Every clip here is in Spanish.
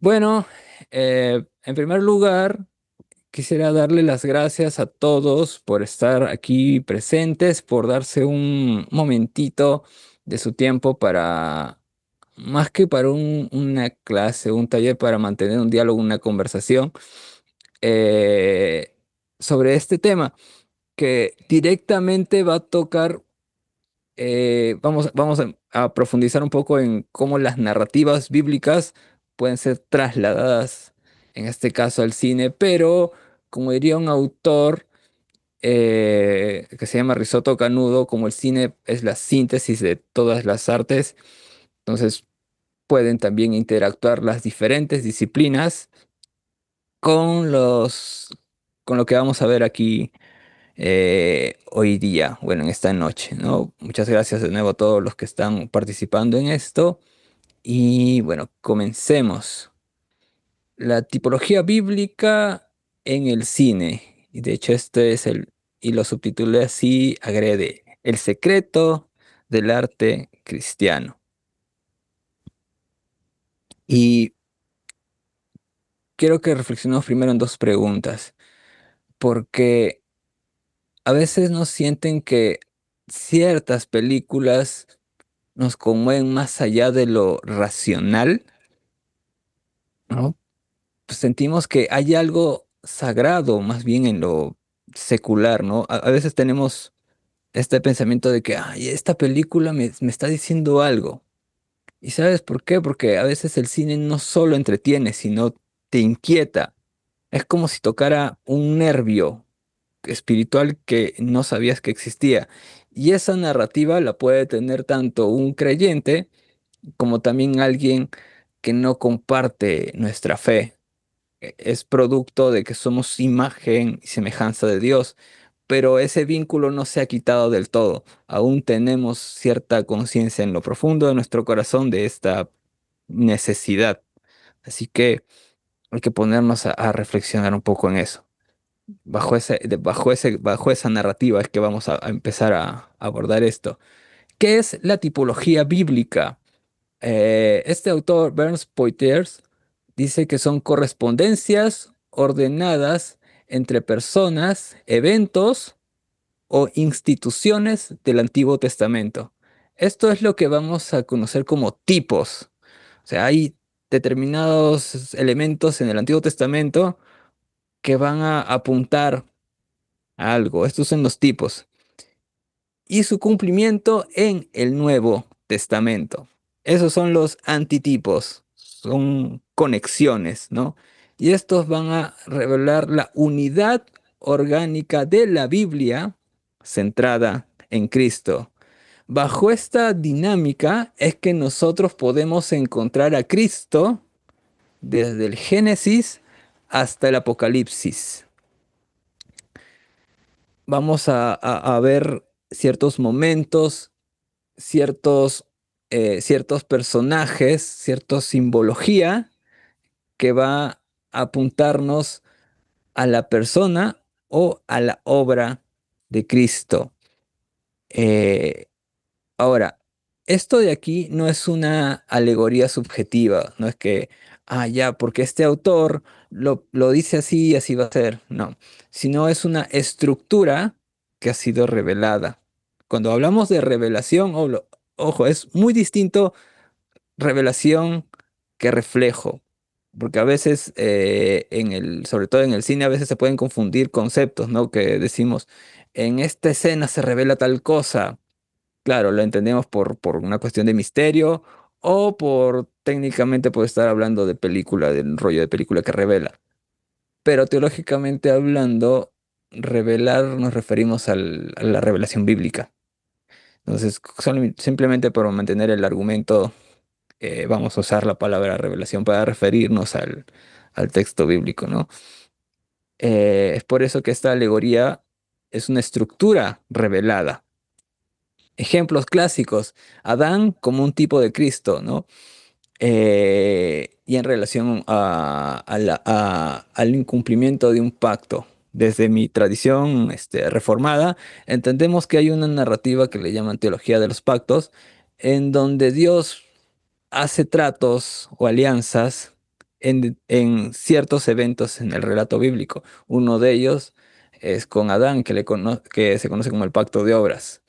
Bueno, en primer lugar, quisiera darle las gracias a todos por estar aquí presentes, por darse un momentito de su tiempo para, más que para una clase, un taller, para mantener un diálogo, una conversación eh, sobre este tema que directamente va a tocar. Vamos a profundizar un poco en cómo las narrativas bíblicas pueden ser trasladadas, en este caso al cine, pero como diría un autor que se llama Risotto Canudo, como el cine es la síntesis de todas las artes, entonces pueden también interactuar las diferentes disciplinas con con lo que vamos a ver aquí hoy día, bueno, en esta noche, ¿no? Muchas gracias de nuevo a todos los que están participando en esto. Y bueno, comencemos. La tipología bíblica en el cine. Y de hecho, y lo subtitulé así, agrede, el secreto del arte cristiano. Y quiero que reflexionemos primero en dos preguntas, porque a veces nos sienten que ciertas películas nos conmueven más allá de lo racional, ¿no? Pues sentimos que hay algo sagrado más bien en lo secular, ¿no? A veces tenemos este pensamiento de que, ay, esta película me está diciendo algo. ¿Y sabes por qué? Porque a veces el cine no solo entretiene, sino te inquieta. Es como si tocara un nervio espiritual que no sabías que existía. Y esa narrativa la puede tener tanto un creyente, como también alguien que no comparte nuestra fe. Es producto de que somos imagen y semejanza de Dios, pero ese vínculo no se ha quitado del todo. Aún tenemos cierta conciencia en lo profundo de nuestro corazón de esta necesidad. Así que hay que ponernos a reflexionar un poco en eso. Bajo esa narrativa es que vamos a empezar a abordar esto. ¿Qué es la tipología bíblica? Este autor, Burns Poitiers, dice que son correspondencias ordenadas entre personas, eventos o instituciones del Antiguo Testamento. Esto es lo que vamos a conocer como tipos. O sea, hay determinados elementos en el Antiguo Testamento que van a apuntar a algo. Estos son los tipos. Y su cumplimiento en el Nuevo Testamento. Esos son los antitipos, son conexiones, ¿no? Y estos van a revelar la unidad orgánica de la Biblia centrada en Cristo. Bajo esta dinámica es que nosotros podemos encontrar a Cristo desde el Génesis hasta el Apocalipsis. Vamos a ver ciertos momentos, ciertos personajes, cierta simbología que va a apuntarnos a la persona o a la obra de Cristo. Eh, Ahora, esto de aquí no es una alegoría subjetiva, no es que, ya, porque este autor lo dice así y así va a ser, no, sino es una estructura que ha sido revelada. Cuando hablamos de revelación, ojo, es muy distinto revelación que reflejo, porque a veces, sobre todo en el cine, a veces se pueden confundir conceptos, ¿no? Que decimos, en esta escena se revela tal cosa. Claro, lo entendemos por una cuestión de misterio o por técnicamente por estar hablando de película, del rollo de película que revela. Pero teológicamente hablando, revelar nos referimos a la revelación bíblica. Entonces, simplemente por mantener el argumento, vamos a usar la palabra revelación para referirnos al texto bíblico, ¿no? Es por eso que esta alegoría es una estructura revelada. Ejemplos clásicos, Adán como un tipo de Cristo, ¿no? Y en relación al incumplimiento de un pacto. Desde mi tradición reformada, entendemos que hay una narrativa que le llaman teología de los pactos, en donde Dios hace tratos o alianzas en ciertos eventos en el relato bíblico. Uno de ellos es con Adán, que se conoce como el pacto de obras.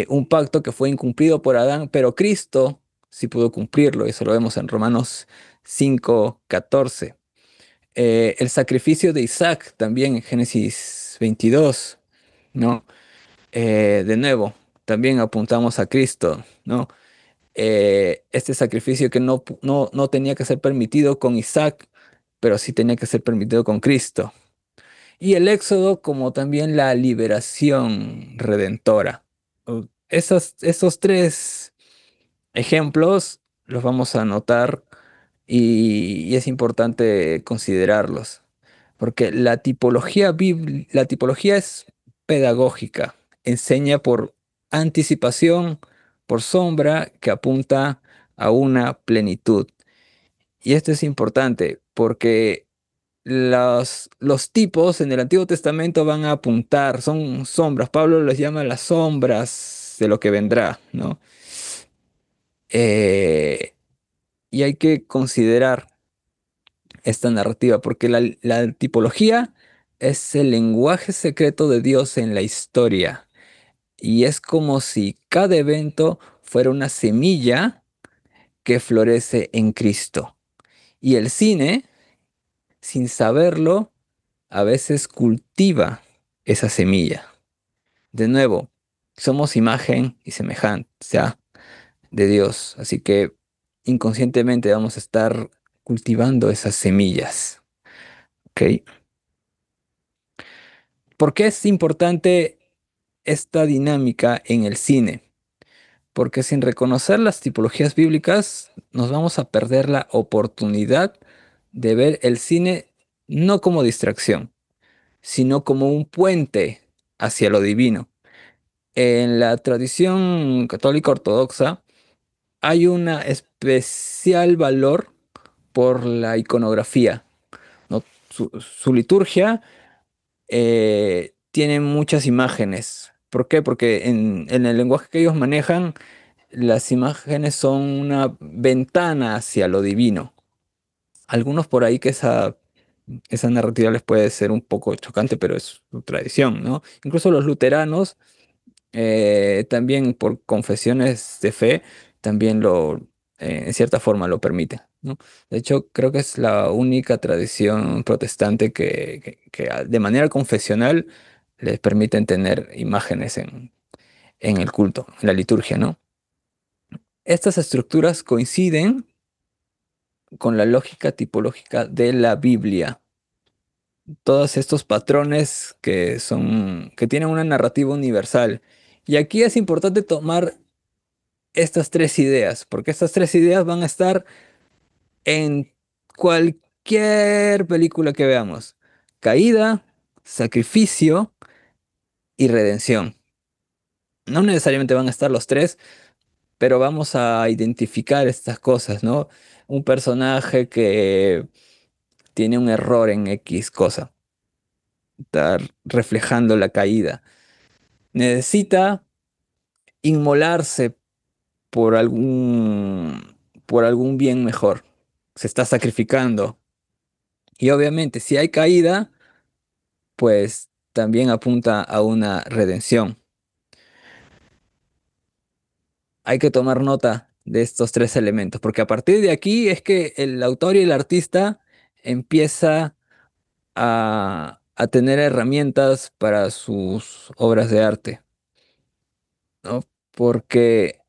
Un pacto que fue incumplido por Adán, pero Cristo sí pudo cumplirlo, y eso lo vemos en Romanos 5:14. El sacrificio de Isaac también en Génesis 22, ¿no? De nuevo, también apuntamos a Cristo, ¿no? Este sacrificio que no tenía que ser permitido con Isaac, pero sí tenía que ser permitido con Cristo. Y el Éxodo como también la liberación redentora. Esos tres ejemplos los vamos a anotar, y es importante considerarlos, porque la tipología es pedagógica, enseña por anticipación, por sombra, que apunta a una plenitud. Y esto es importante porque los tipos en el Antiguo Testamento van a apuntar, son sombras. Pablo les llama las sombras de lo que vendrá, ¿no? Eh, y hay que considerar esta narrativa, porque la tipología es el lenguaje secreto de Dios en la historia, y es como si cada evento fuera una semilla que florece en Cristo. Y el cine, sin saberlo, a veces cultiva esa semilla. De nuevo, somos imagen y semejanza de Dios, así que inconscientemente vamos a estar cultivando esas semillas. ¿Ok? ¿Por qué es importante esta dinámica en el cine? Porque sin reconocer las tipologías bíblicas, nos vamos a perder la oportunidad de ver el cine no como distracción, sino como un puente hacia lo divino. En la tradición católica ortodoxa hay una especial valor por la iconografía, ¿no? Su liturgia tiene muchas imágenes. ¿Por qué? Porque en el lenguaje que ellos manejan, las imágenes son una ventana hacia lo divino. Algunos por ahí que esa narrativa les puede ser un poco chocante, pero es su tradición, ¿no? Incluso los luteranos, también por confesiones de fe, también en cierta forma lo permiten, ¿no? De hecho, creo que es la única tradición protestante que de manera confesional les permiten tener imágenes en el culto, en la liturgia, ¿no? Estas estructuras coinciden con la lógica tipológica de la Biblia. Todos estos patrones que tienen una narrativa universal. Y aquí es importante tomar estas tres ideas, porque estas tres ideas van a estar en cualquier película que veamos: caída, sacrificio y redención. No necesariamente van a estar los tres, pero vamos a identificar estas cosas, ¿no? Un personaje que tiene un error en X cosa, está reflejando la caída. Necesita inmolarse por por algún bien mejor. Se está sacrificando. Y obviamente, si hay caída, pues también apunta a una redención. Hay que tomar nota de estos tres elementos, porque a partir de aquí es que el autor y el artista empieza a tener herramientas para sus obras de arte, ¿no? Porque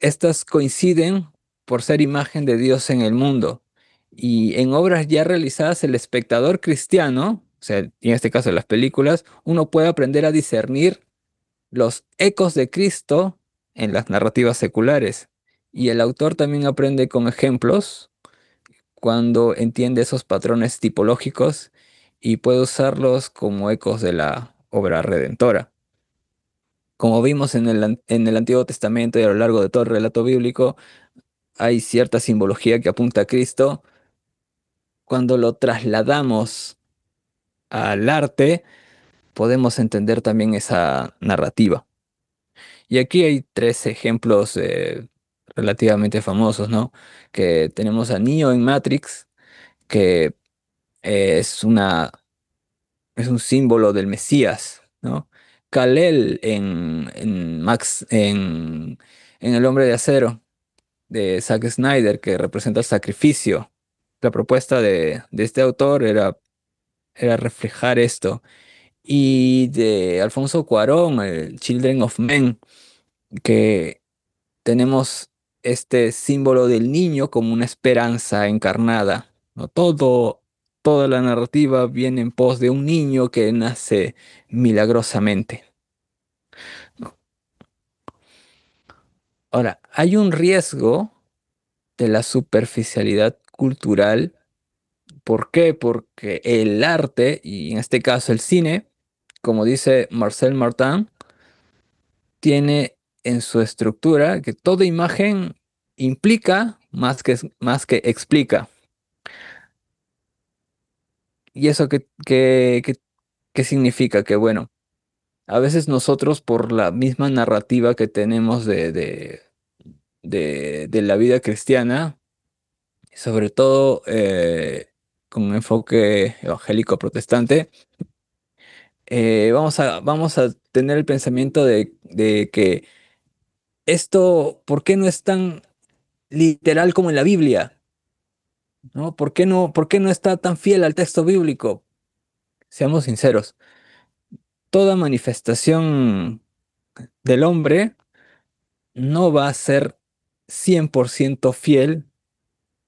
estas coinciden por ser imagen de Dios en el mundo. Y en obras ya realizadas, el espectador cristiano, o sea, en este caso las películas, uno puede aprender a discernir los ecos de Cristo en las narrativas seculares. Y el autor también aprende con ejemplos cuando entiende esos patrones tipológicos, y puede usarlos como ecos de la obra redentora. Como vimos en el Antiguo Testamento y a lo largo de todo el relato bíblico, hay cierta simbología que apunta a Cristo. Cuando lo trasladamos al arte, podemos entender también esa narrativa. Y aquí hay tres ejemplos relativamente famosos, ¿no? Que tenemos a Neo en Matrix, que es es un símbolo del Mesías, ¿no? Kal-El en El Hombre de Acero, de Zack Snyder, que representa el sacrificio. La propuesta de este autor era reflejar esto. Y de Alfonso Cuarón, el Children of Men, que tenemos este símbolo del niño como una esperanza encarnada, ¿no? Toda la narrativa viene en pos de un niño que nace milagrosamente, ¿no? Ahora, hay un riesgo de la superficialidad cultural. ¿Por qué? Porque el arte, y en este caso el cine, como dice Marcel Martin, tiene en su estructura que toda imagen implica más que explica. ¿Y eso qué significa? Que bueno, a veces nosotros por la misma narrativa que tenemos de la vida cristiana, sobre todo con un enfoque evangélico protestante, vamos a tener el pensamiento de que esto, ¿por qué no es tan literal como en la Biblia? ¿No? Por qué no está tan fiel al texto bíblico? Seamos sinceros, toda manifestación del hombre no va a ser 100% fiel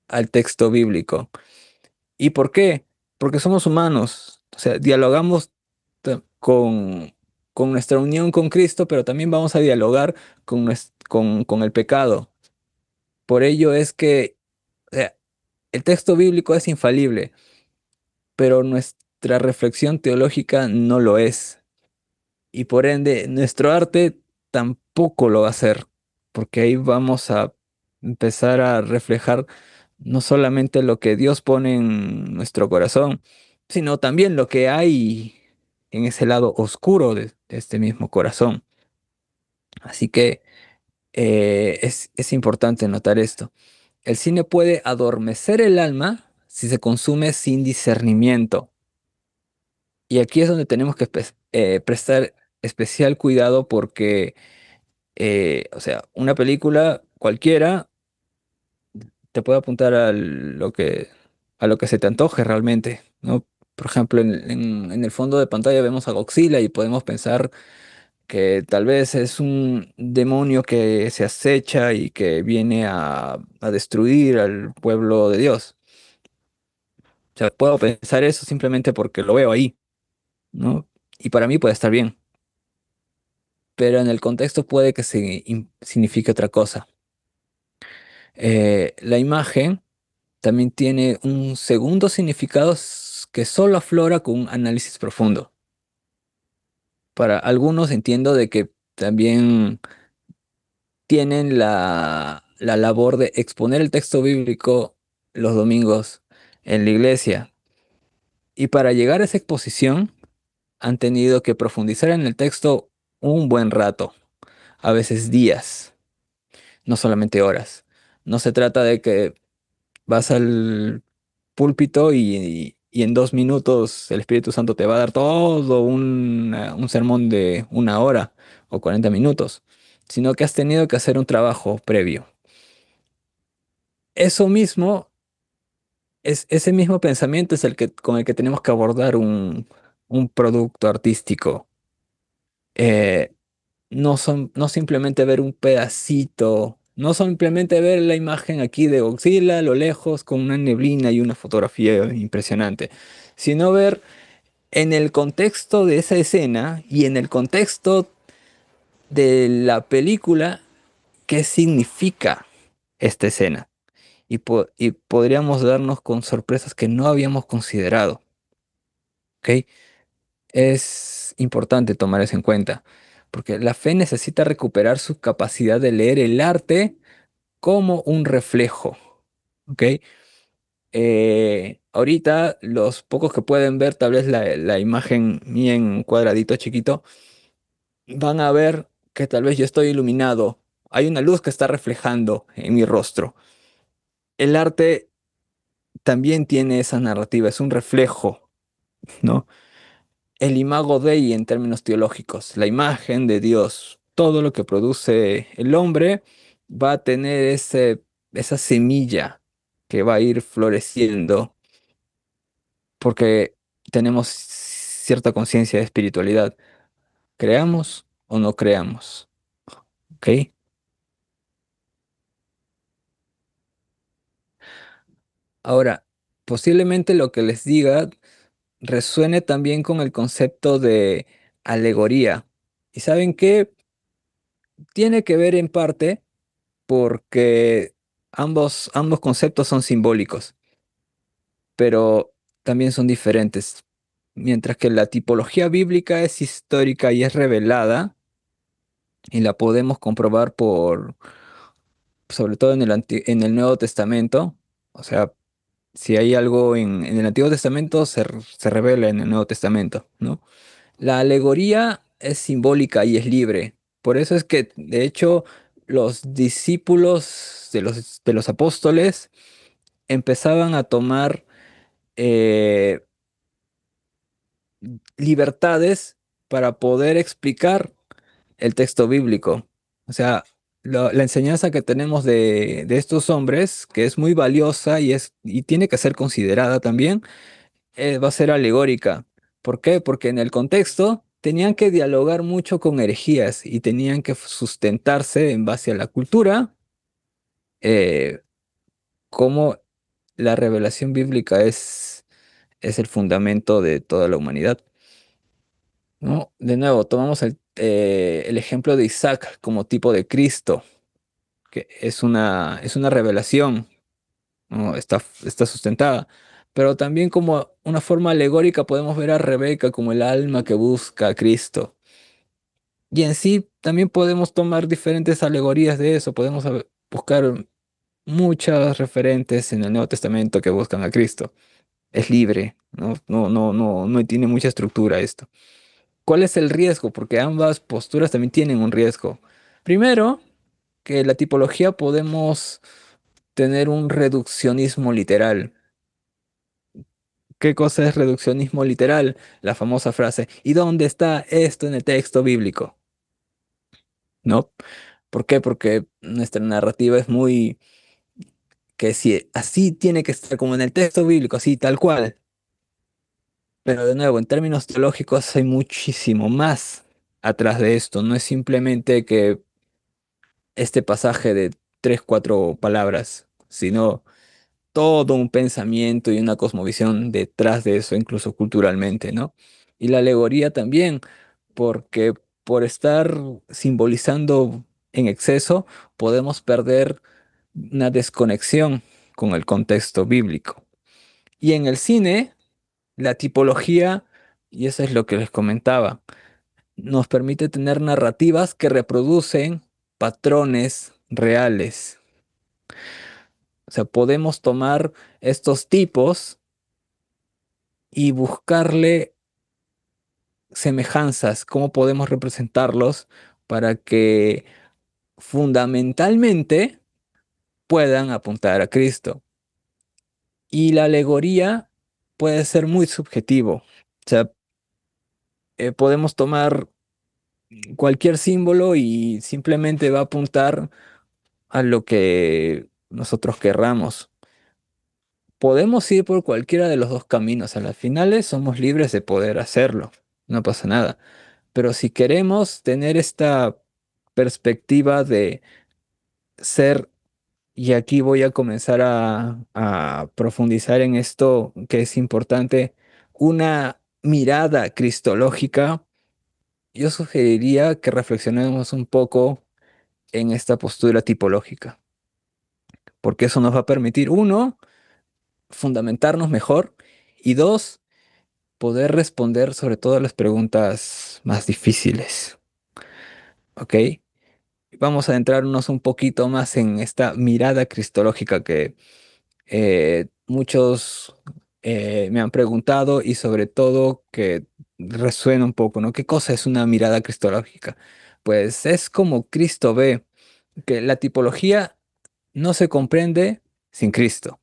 al texto bíblico. ¿Y por qué? Porque somos humanos, o sea, dialogamos con nuestra unión con Cristo, pero también vamos a dialogar con el pecado. Por ello es que, o sea, el texto bíblico es infalible, pero nuestra reflexión teológica no lo es. Y por ende, nuestro arte tampoco lo va a hacer, porque ahí vamos a empezar a reflejar no solamente lo que Dios pone en nuestro corazón, sino también lo que hay en ese lado oscuro de este mismo corazón. Así que es importante notar esto. El cine puede adormecer el alma si se consume sin discernimiento. Y aquí es donde tenemos que prestar especial cuidado porque, o sea, una película cualquiera te puede apuntar a lo que se te antoje realmente, ¿no? Por ejemplo, en el fondo de pantalla vemos a Godzilla y podemos pensar que tal vez es un demonio que se acecha y que viene a destruir al pueblo de Dios. O sea, puedo pensar eso simplemente porque lo veo ahí, ¿no? Y para mí puede estar bien, pero en el contexto puede que signifique otra cosa. La imagen también tiene un segundo significado que solo aflora con un análisis profundo. Para algunos entiendo de que también tienen la labor de exponer el texto bíblico los domingos en la iglesia. Y para llegar a esa exposición han tenido que profundizar en el texto un buen rato, a veces días, no solamente horas. No se trata de que vas al púlpito y en 2 minutos el Espíritu Santo te va a dar todo un sermón de 1 hora o 40 minutos, sino que has tenido que hacer un trabajo previo. Eso mismo, ese mismo pensamiento es con el que tenemos que abordar un producto artístico. Eh, no simplemente ver un pedacito, no simplemente ver la imagen aquí de Godzilla a lo lejos con una neblina y una fotografía impresionante, sino ver en el contexto de esa escena y en el contexto de la película qué significa esta escena. Y podríamos darnos con sorpresas que no habíamos considerado, ¿ok? Es importante tomar eso en cuenta, porque la fe necesita recuperar su capacidad de leer el arte como un reflejo, ¿ok? Ahorita los pocos que pueden ver tal vez la imagen mía en un cuadradito chiquito, van a ver que tal vez yo estoy iluminado, Hay una luz que está reflejando en mi rostro. El arte también tiene esa narrativa, es un reflejo, ¿no? El imago Dei en términos teológicos, la imagen de Dios, todo lo que produce el hombre va a tener esa semilla que va a ir floreciendo porque tenemos cierta conciencia de espiritualidad, creamos o no creamos, ¿ok? Ahora, posiblemente lo que les diga resuene también con el concepto de alegoría. ¿Y saben qué? Tiene que ver en parte porque ambos conceptos son simbólicos, pero también son diferentes. Mientras que la tipología bíblica es histórica y es revelada, y la podemos comprobar sobre todo en el Nuevo Testamento, o sea, si hay algo en el Antiguo Testamento, se revela en el Nuevo Testamento, ¿no? La alegoría es simbólica y es libre. Por eso es que, de hecho, los discípulos de los apóstoles empezaban a tomar eh, libertades para poder explicar el texto bíblico. O sea, la enseñanza que tenemos de estos hombres, que es muy valiosa y tiene que ser considerada también, va a ser alegórica. ¿Por qué? Porque en el contexto tenían que dialogar mucho con herejías y tenían que sustentarse en base a la cultura, eh, como la revelación bíblica es el fundamento de toda la humanidad, ¿no? De nuevo, tomamos el ejemplo de Isaac como tipo de Cristo, que es una revelación, ¿no? Está sustentada. Pero también como una forma alegórica podemos ver a Rebeca como el alma que busca a Cristo. Y en sí también podemos tomar diferentes alegorías de eso. Podemos buscar muchas referentes en el Nuevo Testamento que buscan a Cristo. Es libre, no tiene mucha estructura esto. ¿Cuál es el riesgo? Porque ambas posturas también tienen un riesgo. Primero, que la tipología podemos tener un reduccionismo literal. ¿Qué cosa es reduccionismo literal? La famosa frase, ¿y dónde está esto en el texto bíblico? ¿No? ¿Por qué? Porque nuestra narrativa es muy que si así tiene que estar como en el texto bíblico, así tal cual. Pero de nuevo, en términos teológicos hay muchísimo más atrás de esto. No es simplemente que este pasaje de tres, cuatro palabras, sino todo un pensamiento y una cosmovisión detrás de eso, incluso culturalmente, ¿no? Y la alegoría también, porque por estar simbolizando en exceso, podemos perder una desconexión con el contexto bíblico. Y en el cine, la tipología, y eso es lo que les comentaba, nos permite tener narrativas que reproducen patrones reales. O sea, podemos tomar estos tipos y buscarle semejanzas, cómo podemos representarlos para que fundamentalmente puedan apuntar a Cristo. Y la alegoría puede ser muy subjetivo. O sea, podemos tomar cualquier símbolo y simplemente va a apuntar a lo que nosotros querramos. Podemos ir por cualquiera de los dos caminos. A las finales somos libres de poder hacerlo. No pasa nada. Pero si queremos tener esta perspectiva de ser, y aquí voy a comenzar a profundizar en esto que es importante, una mirada cristológica, yo sugeriría que reflexionemos un poco en esta postura tipológica, porque eso nos va a permitir, uno, fundamentarnos mejor y dos, poder responder sobre todo a las preguntas más difíciles. ¿Ok? Vamos a adentrarnos un poquito más en esta mirada cristológica que muchos me han preguntado y sobre todo que resuena un poco, ¿no? ¿Qué cosa es una mirada cristológica? Pues es como Cristo ve. que la tipología no se comprende sin Cristo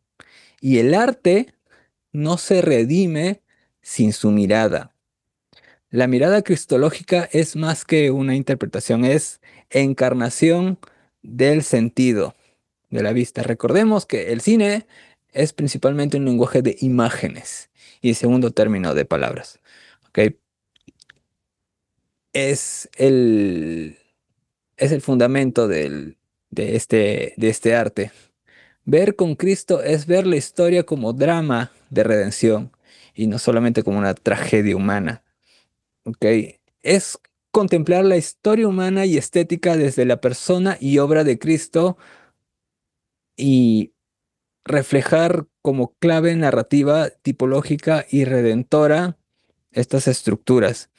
y el arte no se redime sin su mirada. La mirada cristológica es más que una interpretación, es encarnación del sentido de la vista. Recordemos que el cine es principalmente un lenguaje de imágenes y en segundo término de palabras. ¿Ok? Es el, es el fundamento de este arte. Ver con Cristo es ver la historia como drama de redención y no solamente como una tragedia humana. ¿Ok? Es contemplar la historia humana y estética desde la persona y obra de Cristo y reflejar como clave narrativa, tipológica y redentora estas estructuras.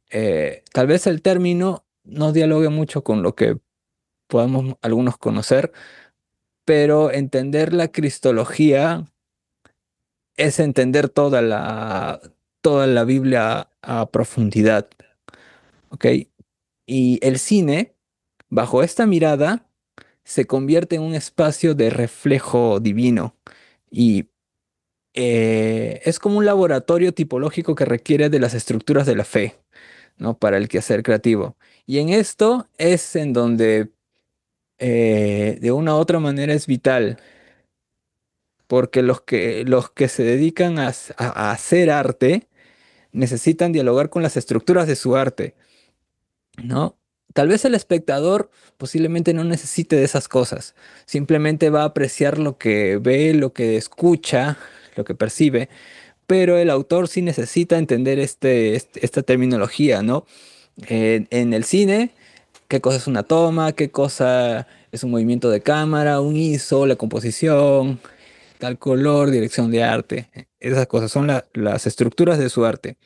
Tal vez el término no dialogue mucho con lo que podamos algunos conocer, pero entender la cristología es entender toda la Biblia a profundidad, ¿ok? Y el cine, bajo esta mirada, se convierte en un espacio de reflejo divino y es como un laboratorio tipológico que requiere de las estructuras de la fe, ¿no? Para el quehacer creativo. Y en esto es en donde de una u otra manera es vital, porque los que se dedican a hacer arte necesitan dialogar con las estructuras de su arte, ¿no? Tal vez el espectador posiblemente no necesite de esas cosas, simplemente va a apreciar lo que ve, lo que escucha, lo que percibe, pero el autor sí necesita entender esta terminología, ¿no? En el cine, qué cosa es una toma, qué cosa es un movimiento de cámara, un ISO, la composición, tal color, dirección de arte. Esas cosas son las estructuras de su arte.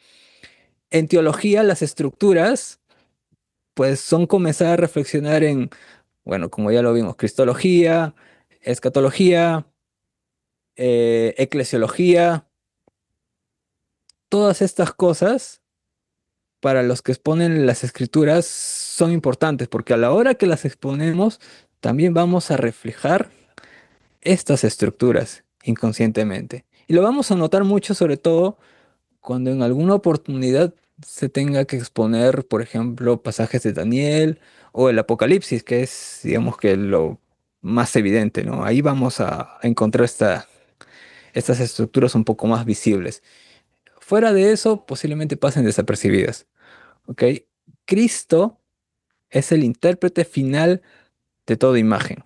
En teología, las estructuras, pues son comenzar a reflexionar en, bueno, como ya lo vimos, cristología, escatología, eclesiología, todas estas cosas para los que exponen las escrituras son importantes, porque a la hora que las exponemos, también vamos a reflejar estas estructuras inconscientemente. Y lo vamos a notar mucho, sobre todo cuando en alguna oportunidad se tenga que exponer, por ejemplo, pasajes de Daniel o el Apocalipsis, que es, digamos que lo más evidente, ¿no? Ahí vamos a encontrar estas estructuras un poco más visibles. Fuera de eso, posiblemente pasen desapercibidas, ¿ok? Cristo es el intérprete final de toda imagen.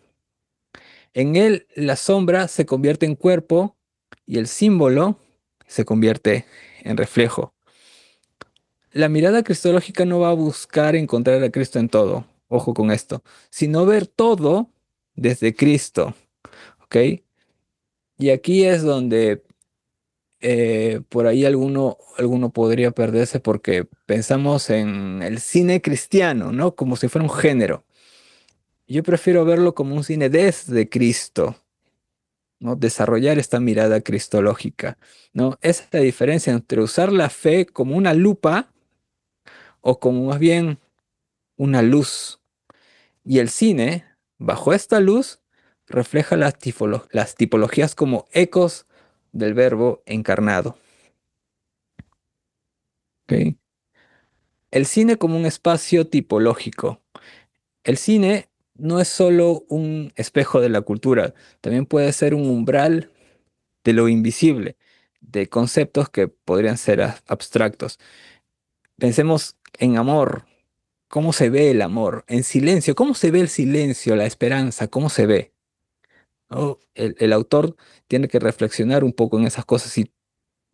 En él, la sombra se convierte en cuerpo y el símbolo se convierte en reflejo. La mirada cristológica no va a buscar encontrar a Cristo en todo, ojo con esto, sino ver todo desde Cristo, ¿ok? Y aquí es donde por ahí alguno podría perderse porque pensamos en el cine cristiano, ¿no? Como si fuera un género. Yo prefiero verlo como un cine desde Cristo, ¿no? Desarrollar esta mirada cristológica, ¿no? Esa es la diferencia entre usar la fe como una lupa o como más bien una luz. Y el cine, bajo esta luz, refleja las tipologías como ecos del verbo encarnado. ¿Ok? El cine como un espacio tipológico. El cine no es solo un espejo de la cultura, también puede ser un umbral de lo invisible, de conceptos que podrían ser abstractos. Pensemos en amor, cómo se ve el amor, en silencio, cómo se ve el silencio, la esperanza, cómo se ve. ¿No? El autor tiene que reflexionar un poco en esas cosas y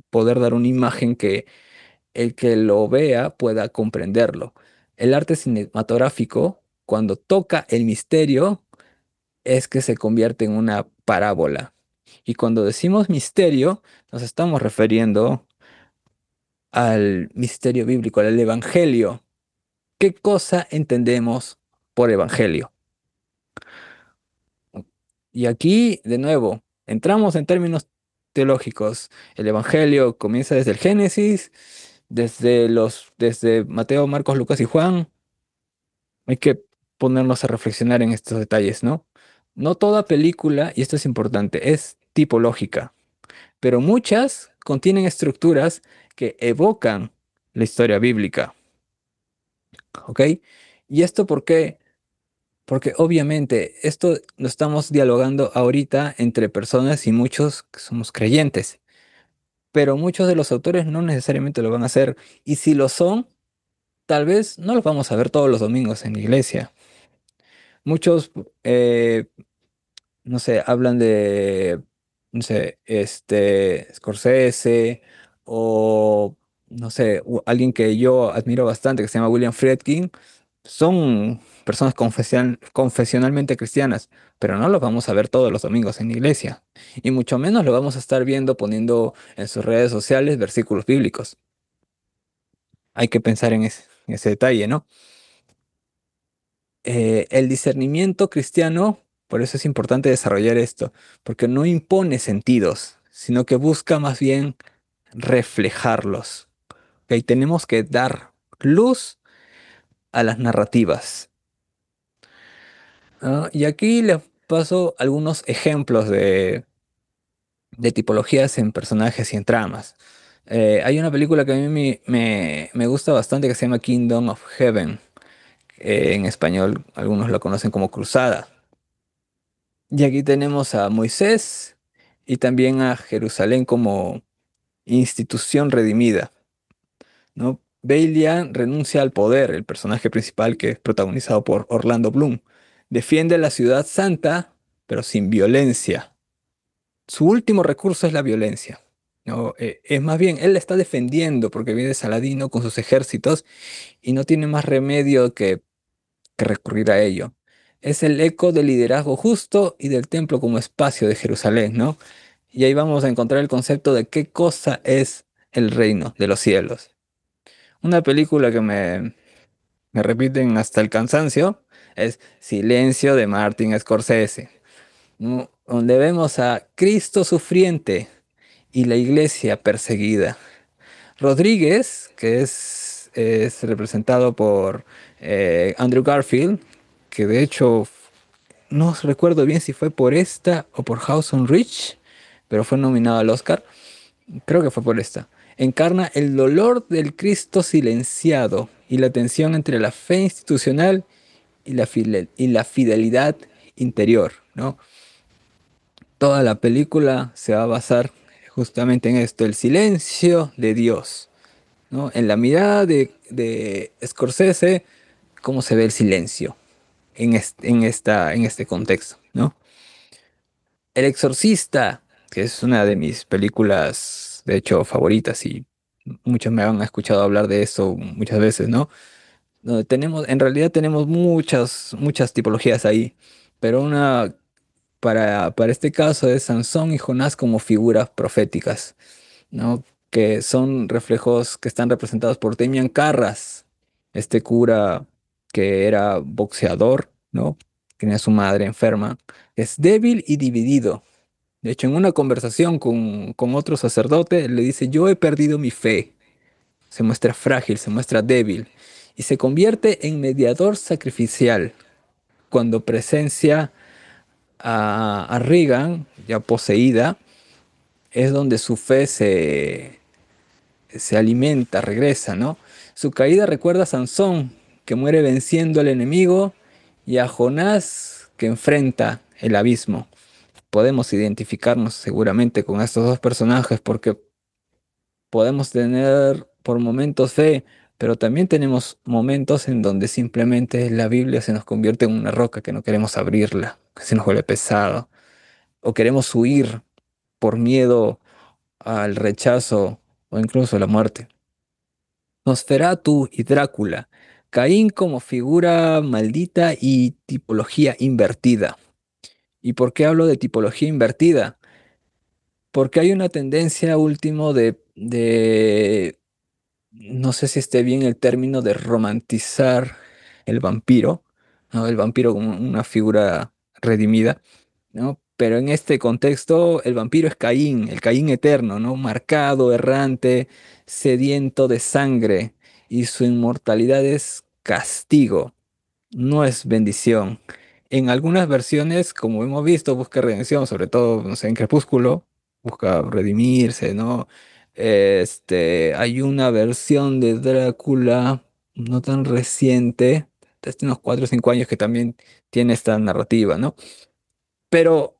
poder dar una imagen que el que lo vea pueda comprenderlo. El arte cinematográfico, cuando toca el misterio, es que se convierte en una parábola. Y cuando decimos misterio, nos estamos refiriendo al misterio bíblico, al evangelio. ¿Qué cosa entendemos por evangelio? Y aquí, de nuevo, entramos en términos teológicos. El Evangelio comienza desde el Génesis, desde Mateo, Marcos, Lucas y Juan. Hay que ponernos a reflexionar en estos detalles, ¿no? No toda película, y esto es importante, es tipológica, pero muchas contienen estructuras que evocan la historia bíblica, ¿ok? ¿Y esto por qué? Porque obviamente esto lo estamos dialogando ahorita entre personas y muchos que somos creyentes, pero muchos de los autores no necesariamente lo van a hacer, y si lo son, tal vez no los vamos a ver todos los domingos en la iglesia. Muchos eh, no sé, hablan de, no sé, Scorsese o, no sé, alguien que yo admiro bastante que se llama William Friedkin. Son personas confesionalmente cristianas, pero no los vamos a ver todos los domingos en la iglesia. Y mucho menos lo vamos a estar viendo poniendo en sus redes sociales versículos bíblicos. Hay que pensar en ese detalle, ¿no? El discernimiento cristiano, por eso es importante desarrollar esto, porque no impone sentidos, sino que busca más bien reflejarlos. ¿Ok? Tenemos que dar luz a las narrativas. Y aquí les paso algunos ejemplos de tipologías en personajes y en tramas. Hay una película que a mí me gusta bastante que se llama Kingdom of Heaven. En español algunos lo conocen como Cruzada. Y aquí tenemos a Moisés y también a Jerusalén como institución redimida, ¿no? Balian renuncia al poder, el personaje principal que es protagonizado por Orlando Bloom. Defiende la ciudad santa, pero sin violencia. Su último recurso es la violencia, ¿no? Es más bien, él la está defendiendo porque viene Saladino con sus ejércitos y no tiene más remedio que recurrir a ello. Es el eco del liderazgo justo y del templo como espacio de Jerusalén, ¿no? Y ahí vamos a encontrar el concepto de qué cosa es el reino de los cielos. Una película que me repiten hasta el cansancio es Silencio de Martin Scorsese, ¿no? Donde vemos a Cristo sufriente y la iglesia perseguida. Rodríguez, que es representado por Andrew Garfield, que de hecho no recuerdo bien si fue por esta o por House on Rich, pero fue nominado al Oscar. Creo que fue por esta. Encarna el dolor del Cristo silenciado y la tensión entre la fe institucional y y la fidelidad interior, ¿no? Toda la película se va a basar justamente en esto, el silencio de Dios, ¿no? En la mirada de Scorsese, cómo se ve el silencio en este contexto, ¿no? El Exorcista, que es una de mis películas, de hecho, favoritas y muchos me han escuchado hablar de eso muchas veces, ¿no? Donde tenemos, en realidad tenemos muchas tipologías ahí, pero una para este caso es Sansón y Jonás como figuras proféticas, ¿no? Que son reflejos que están representados por Demian Carras, este cura que era boxeador, ¿no? Tenía a su madre enferma. Es débil y dividido. De hecho, en una conversación con otro sacerdote, le dice, yo he perdido mi fe. Se muestra frágil, se muestra débil y se convierte en mediador sacrificial cuando presencia a Regan, ya poseída, es donde su fe se alimenta, regresa, ¿no? Su caída recuerda a Sansón, que muere venciendo al enemigo, y a Jonás, que enfrenta el abismo. Podemos identificarnos seguramente con estos dos personajes porque podemos tener por momentos fe, pero también tenemos momentos en donde simplemente la Biblia se nos convierte en una roca que no queremos abrirla, que se nos vuelve pesado, o queremos huir por miedo al rechazo o incluso a la muerte. Nosferatu y Drácula. Caín como figura maldita y tipología invertida. ¿Y por qué hablo de tipología invertida? Porque hay una tendencia último no sé si esté bien el término de romantizar el vampiro, ¿no? El vampiro como una figura redimida, ¿no? Pero en este contexto, el vampiro es Caín, el Caín eterno, ¿no? Marcado, errante, sediento de sangre, y su inmortalidad es castigo. no es bendición. En algunas versiones, como hemos visto, busca redención, sobre todo, no sé, en Crepúsculo, busca redimirse, ¿no? Hay una versión de Drácula no tan reciente, desde unos 4 o 5 años, que también tiene esta narrativa, ¿no? Pero,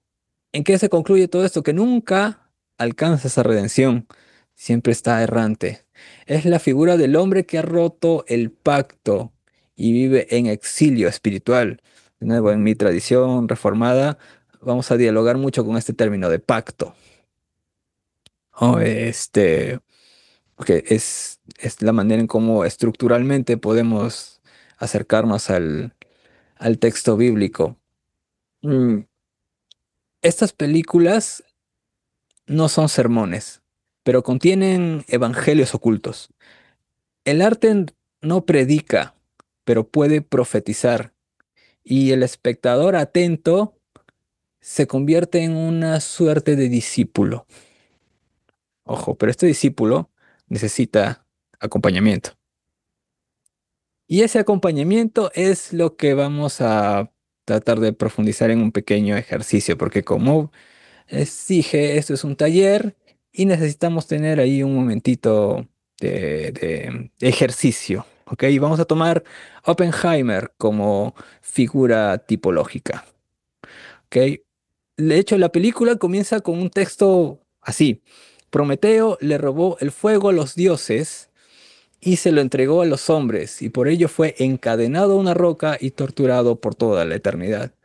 ¿en qué se concluye todo esto? Que nunca alcanza esa redención, siempre está errante. Es la figura del hombre que ha roto el pacto y vive en exilio espiritual. De nuevo, en mi tradición reformada, vamos a dialogar mucho con este término de pacto. ¿No? Porque es la manera en cómo estructuralmente podemos acercarnos al texto bíblico. Mm, Estas películas no son sermones, pero contienen evangelios ocultos. El arte no predica, pero puede profetizar, y el espectador atento se convierte en una suerte de discípulo. Ojo, pero este discípulo necesita acompañamiento. Y ese acompañamiento es lo que vamos a tratar de profundizar en un pequeño ejercicio, porque como exige, esto es un taller y necesitamos tener ahí un momentito de ejercicio, ¿ok? Vamos a tomar Oppenheimer como figura tipológica, ¿ok? De hecho, la película comienza con un texto así. Prometeo le robó el fuego a los dioses y se lo entregó a los hombres, y por ello fue encadenado a una roca y torturado por toda la eternidad.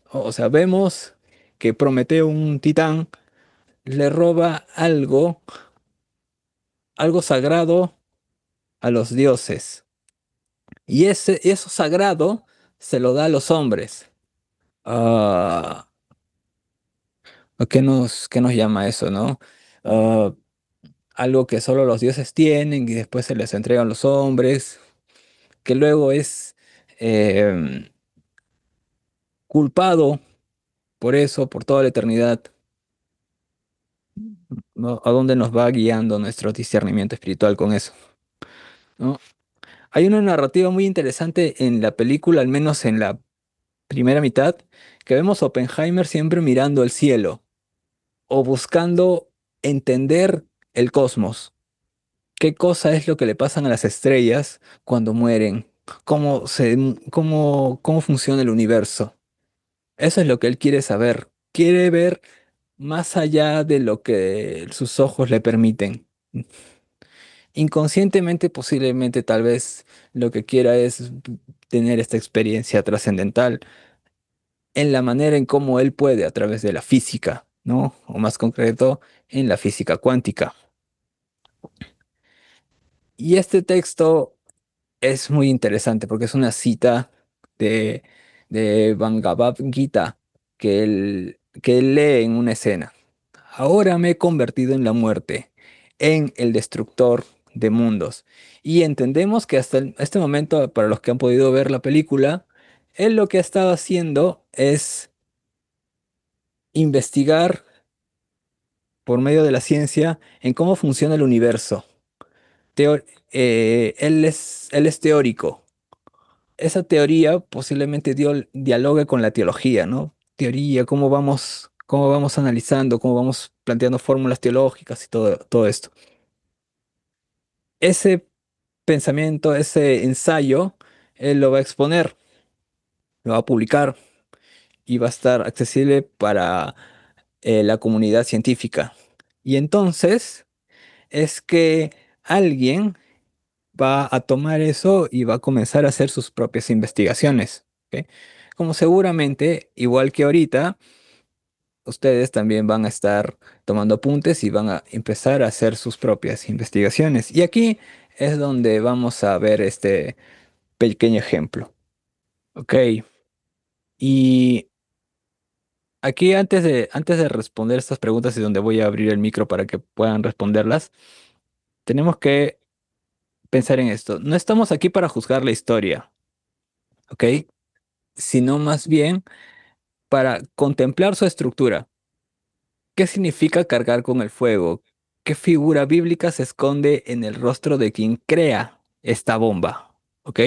O sea, vemos que Prometeo, un titán, le roba algo sagrado a los dioses. Y eso sagrado se lo da a los hombres. Ah, ¿qué nos llama eso, no? Ah, algo que solo los dioses tienen y después se les entregan a los hombres, que luego es culpado por eso, por toda la eternidad, ¿no? ¿A dónde nos va guiando nuestro discernimiento espiritual con eso? ¿No? Hay una narrativa muy interesante en la película, al menos en la primera mitad, que vemos a Oppenheimer siempre mirando el cielo o buscando entender el cosmos. ¿Qué cosa es lo que le pasan a las estrellas cuando mueren? ¿Cómo funciona el universo? Eso es lo que él quiere saber. Quiere ver más allá de lo que sus ojos le permiten. Inconscientemente, posiblemente, tal vez lo que quiera es tener esta experiencia trascendental en la manera en cómo él puede a través de la física, ¿no? O más concreto, en la física cuántica. Y este texto es muy interesante porque es una cita de, de Bhagavad Gita que él lee en una escena. Ahora me he convertido en la muerte, en el destructor de mundos. Y entendemos que hasta este momento, para los que han podido ver la película, él lo que ha estado haciendo es investigar por medio de la ciencia en cómo funciona el universo. Él es teórico. Esa teoría posiblemente dialogue con la teología, ¿no? Teoría, cómo vamos analizando, cómo vamos planteando fórmulas teológicas y todo esto. Ese pensamiento, ese ensayo, él lo va a exponer, lo va a publicar y va a estar accesible para la comunidad científica. Y entonces es que alguien va a tomar eso y va a comenzar a hacer sus propias investigaciones, ¿ok? Como seguramente, igual que ahorita, ustedes también van a estar tomando apuntes y van a empezar a hacer sus propias investigaciones. Y aquí es donde vamos a ver este pequeño ejemplo, ¿ok? Y aquí antes de responder estas preguntas y donde voy a abrir el micro para que puedan responderlas, tenemos que pensar en esto. No estamos aquí para juzgar la historia, ¿ok? Sino más bien para contemplar su estructura. ¿Qué significa cargar con el fuego? ¿Qué figura bíblica se esconde en el rostro de quien crea esta bomba? ¿Ok?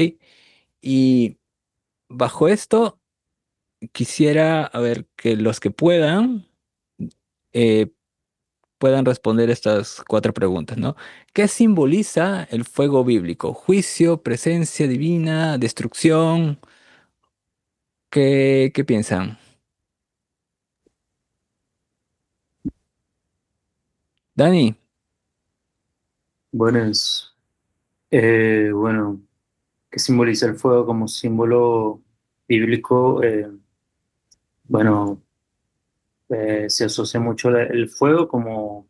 Y bajo esto, quisiera, a ver, que los que puedan, eh, puedan responder estas cuatro preguntas, ¿no? ¿Qué simboliza el fuego bíblico? ¿Juicio, presencia divina, destrucción? ¿Qué piensan? Dani, Bueno, bueno, que simboliza el fuego como símbolo bíblico. Bueno, se asocia mucho el fuego como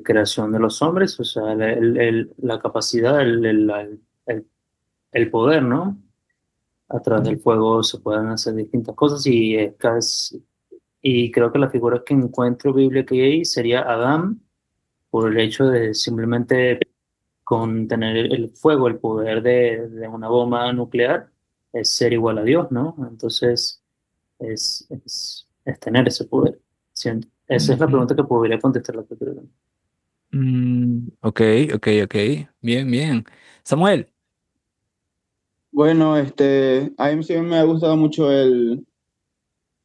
creación de los hombres, o sea, la capacidad, el poder, ¿no? A través del fuego se pueden hacer distintas cosas y creo que la figura que encuentro bíblica ahí sería Adán, por el hecho de simplemente con tener el fuego, el poder de una bomba nuclear, es ser igual a Dios, ¿no? Entonces, es tener ese poder. Siento. Esa es la ujú. pregunta que podría contestar la cultura. Ok, ok, ok. Bien, bien. Samuel, Bueno, a mí sí me ha gustado mucho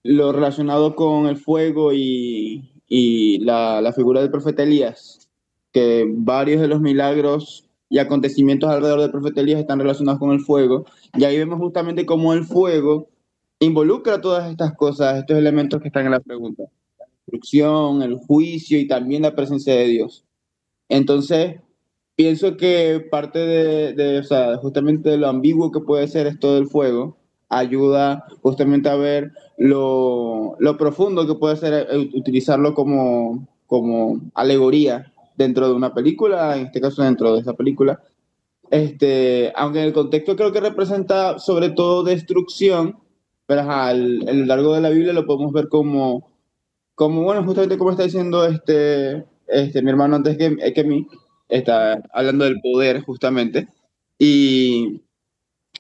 lo relacionado con el fuego y la figura del profeta Elías, que varios de los milagros y acontecimientos alrededor del profeta Elías están relacionados con el fuego, y ahí vemos justamente cómo el fuego involucra todas estas cosas, estos elementos que están en la pregunta, la destrucción, el juicio y también la presencia de Dios. Entonces, pienso que parte o sea, justamente de lo ambiguo que puede ser esto del fuego, ayuda justamente a ver lo profundo que puede ser utilizarlo como alegoría dentro de una película, en este caso dentro de esa película. Aunque en el contexto creo que representa sobre todo destrucción, pero ajá, a lo largo de la Biblia lo podemos ver como bueno, justamente como está diciendo mi hermano antes que mí, está hablando del poder justamente, y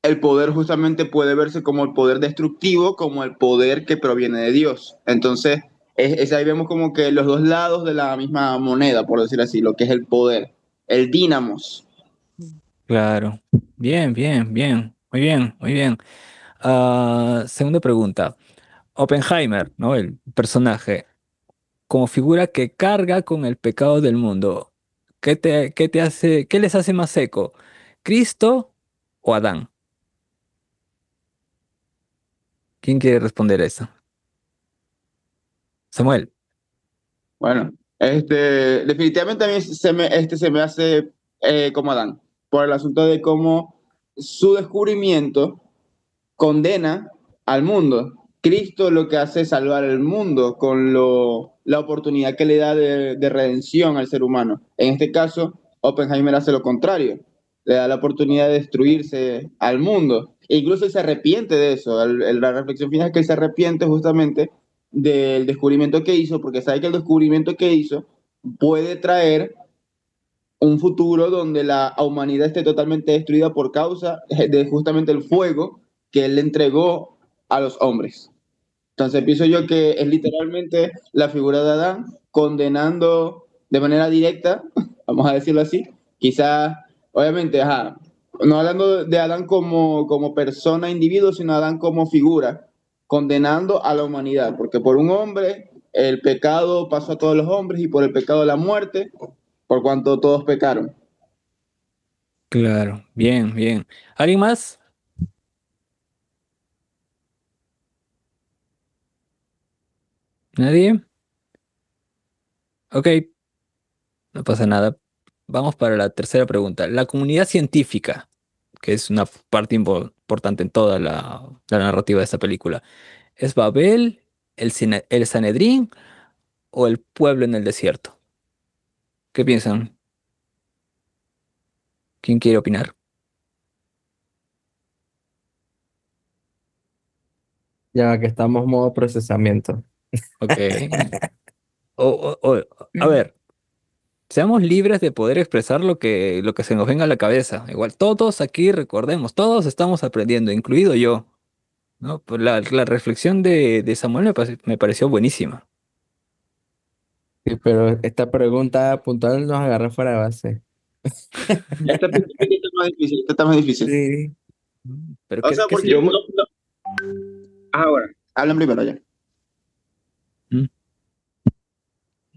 el poder justamente puede verse como el poder destructivo, como el poder que proviene de Dios. Entonces, ahí vemos como que los dos lados de la misma moneda, por decir así, lo que es el poder, el dínamos. claro. Bien, bien, bien. Muy bien, muy bien. Segunda pregunta. Oppenheimer, ¿no? El personaje, como figura que carga con el pecado del mundo. ¿Qué te hace, qué les hace más seco? ¿Cristo o Adán? ¿Quién quiere responder eso? Samuel. Bueno, definitivamente a mí se me hace como Adán, por el asunto de cómo su descubrimiento condena al mundo. Cristo lo que hace es salvar el mundo con la oportunidad que le da de redención al ser humano. En este caso, Oppenheimer hace lo contrario, le da la oportunidad de destruirse al mundo. E incluso él se arrepiente de eso. La reflexión final es que él se arrepiente justamente del descubrimiento que hizo, porque sabe que el descubrimiento que hizo puede traer un futuro donde la humanidad esté totalmente destruida por causa de justamente el fuego que él le entregó a los hombres. Entonces pienso yo que es literalmente la figura de Adán condenando de manera directa, vamos a decirlo así, quizás, obviamente, ajá, no hablando de Adán como persona, individuo, sino Adán como figura, condenando a la humanidad, porque por un hombre el pecado pasó a todos los hombres y por el pecado la muerte, por cuanto todos pecaron. Claro, bien, bien. ¿Alguien más? ¿Nadie? Ok, no pasa nada. Vamos para la tercera pregunta. La comunidad científica, que es una parte importante en toda la narrativa de esta película, ¿es Babel, el Sanedrín o el pueblo en el desierto? ¿Qué piensan? ¿Quién quiere opinar? Ya que estamos modo procesamiento. Ok. A ver, seamos libres de poder expresar lo que se nos venga a la cabeza. Igual todos aquí recordemos, todos estamos aprendiendo, incluido yo, ¿no? Pues la reflexión de Samuel me pareció buenísima. Sí, pero esta pregunta puntual nos agarra fuera de base. Esta está más difícil, esta está más difícil. Sí. Pero O sea, ¿qué porque Yo, significa? me- ahora, hablan primero ya.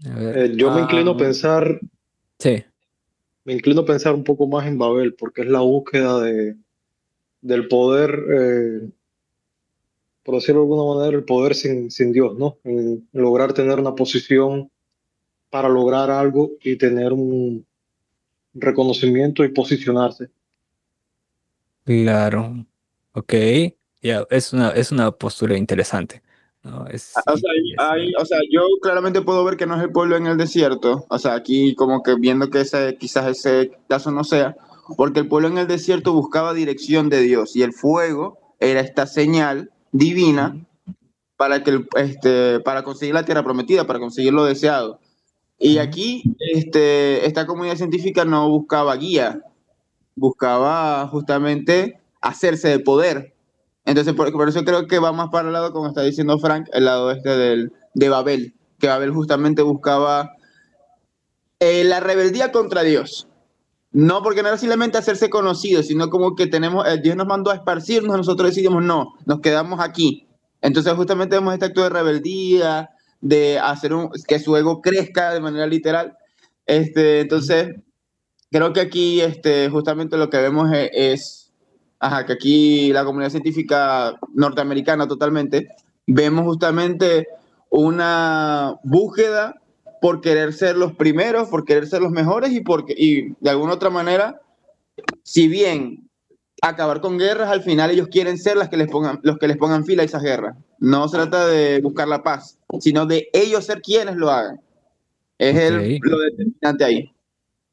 A ver, yo sí. me inclino a pensar un poco más en Babel, porque es la búsqueda del poder, por decirlo de alguna manera, el poder sin Dios, ¿no? En lograr tener una posición para lograr algo y tener un reconocimiento y posicionarse. Claro, ok, ya, es una postura interesante, ¿no? O sea, o sea, yo claramente puedo ver que no es el pueblo en el desierto. O sea, aquí como que viendo que quizás ese caso no sea, porque el pueblo en el desierto buscaba dirección de Dios y el fuego era esta señal divina para para conseguir la tierra prometida, para conseguir lo deseado. Y Ujú. aquí, esta comunidad científica no buscaba guía, buscaba justamente hacerse de poder. Entonces, por eso creo que va más para el lado, como está diciendo Frank, el lado de Babel, que Babel justamente buscaba la rebeldía contra Dios. No porque no era simplemente hacerse conocido, sino como que Dios nos mandó a esparcirnos, nosotros decidimos no, nos quedamos aquí. Entonces justamente vemos este acto de rebeldía, de hacer que su ego crezca de manera literal. Entonces, creo que aquí justamente lo que vemos que aquí la comunidad científica norteamericana totalmente, vemos justamente una búsqueda por querer ser los primeros, por querer ser los mejores y de alguna otra manera, si bien acabar con guerras, al final ellos quieren ser los que les pongan fila a esas guerras. No se trata de buscar la paz, sino de ellos ser quienes lo hagan. Es Ok, lo determinante ahí.